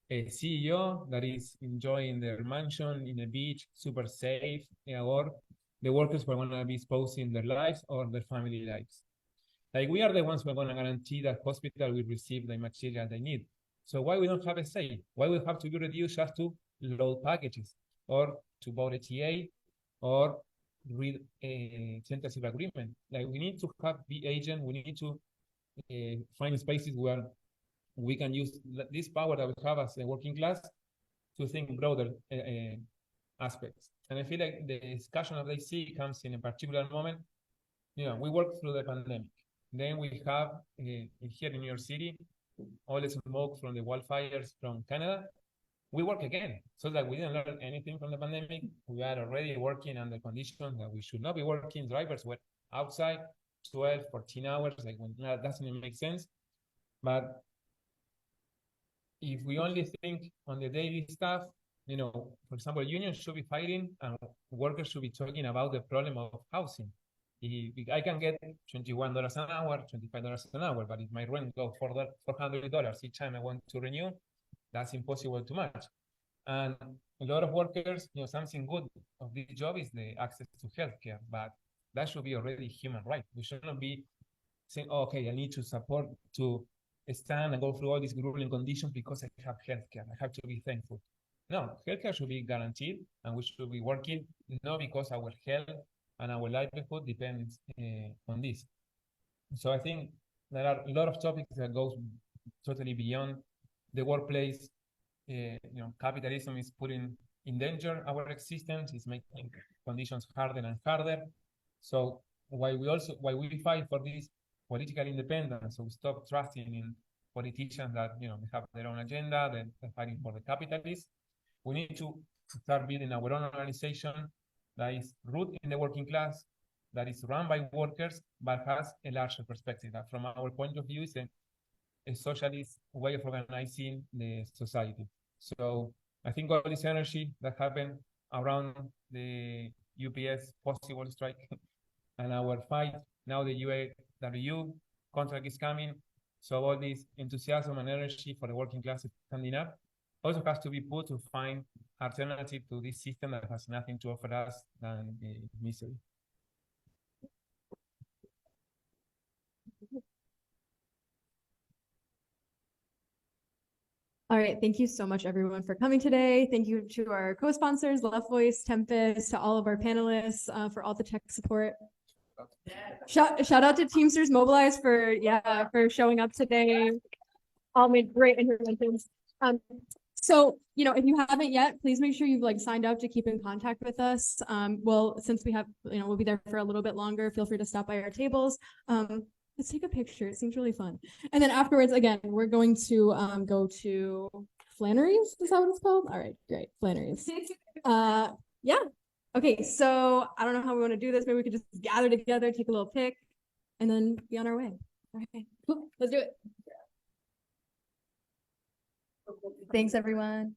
A CEO that is enjoying their mansion in a beach, super safe, or the workers who are going to be exposing their lives or their family lives? Like, we are the ones who are going to guarantee that hospital will receive the material they need. So why we don't have a say? Why we have to be reduced just to load packages, or to vote a TA, or read a tentative agreement? Like, we need to be agent. We need to find spaces where we can use this power that we have as a working class to think broader aspects. And I feel like the discussion of DC comes in a particular moment. We worked through the pandemic. Then we have here in New York City all the smoke from the wildfires from Canada. We work again. So that we didn't learn anything from the pandemic. We are already working under conditions that we should not be working. Drivers were outside 12, 14 hours. Like, when that doesn't even make sense. But if we only think on the daily stuff, for example, unions should be fighting and workers should be talking about the problem of housing. If I can get $21 an hour, $25 an hour, but if my rent goes $400 each time I want to renew, that's impossible to match. And a lot of workers, something good of this job is the access to healthcare, but that should be already human right. We shouldn't be saying, oh, okay, I need to support to stand and go through all these grueling conditions because I have healthcare. I have to be thankful. No, healthcare should be guaranteed, and we should be working not because our health and our livelihood depends on this. So I think there are a lot of topics that goes totally beyond the workplace. Capitalism is putting in danger our existence. It's making conditions harder and harder. So while we fight for this political independence, so we stop trusting in politicians that they have their own agenda, that they're fighting for the capitalists. We need to start building our own organization that is rooted in the working class, that is run by workers, but has a larger perspective. That from our point of view is a socialist way of organizing the society. So I think all this energy that happened around the UPS possible strike and our fight, now the UAW contract is coming. So all this enthusiasm and energy for the working class standing up also has to be put to find alternative to this system that has nothing to offer us than misery.
All right, thank you so much, everyone, for coming today. Thank you to our co-sponsors, Left Voice, Tempest, to all of our panelists for all the tech support. Shout out to Teamsters Mobilize for showing up today. All made great interventions. So, if you haven't yet, please make sure you've signed up to keep in contact with us. Well, since we have, we'll be there for a little bit longer, feel free to stop by our tables. Let's take a picture. It seems really fun. And then afterwards, again, we're going to go to Flannery's. Is that what it's called? All right, great. Flannery's. Yeah. Okay, so I don't know how we want to do this. Maybe we could just gather together, take a little pic, and then be on our way. Okay, cool. Let's do it. Thanks, everyone.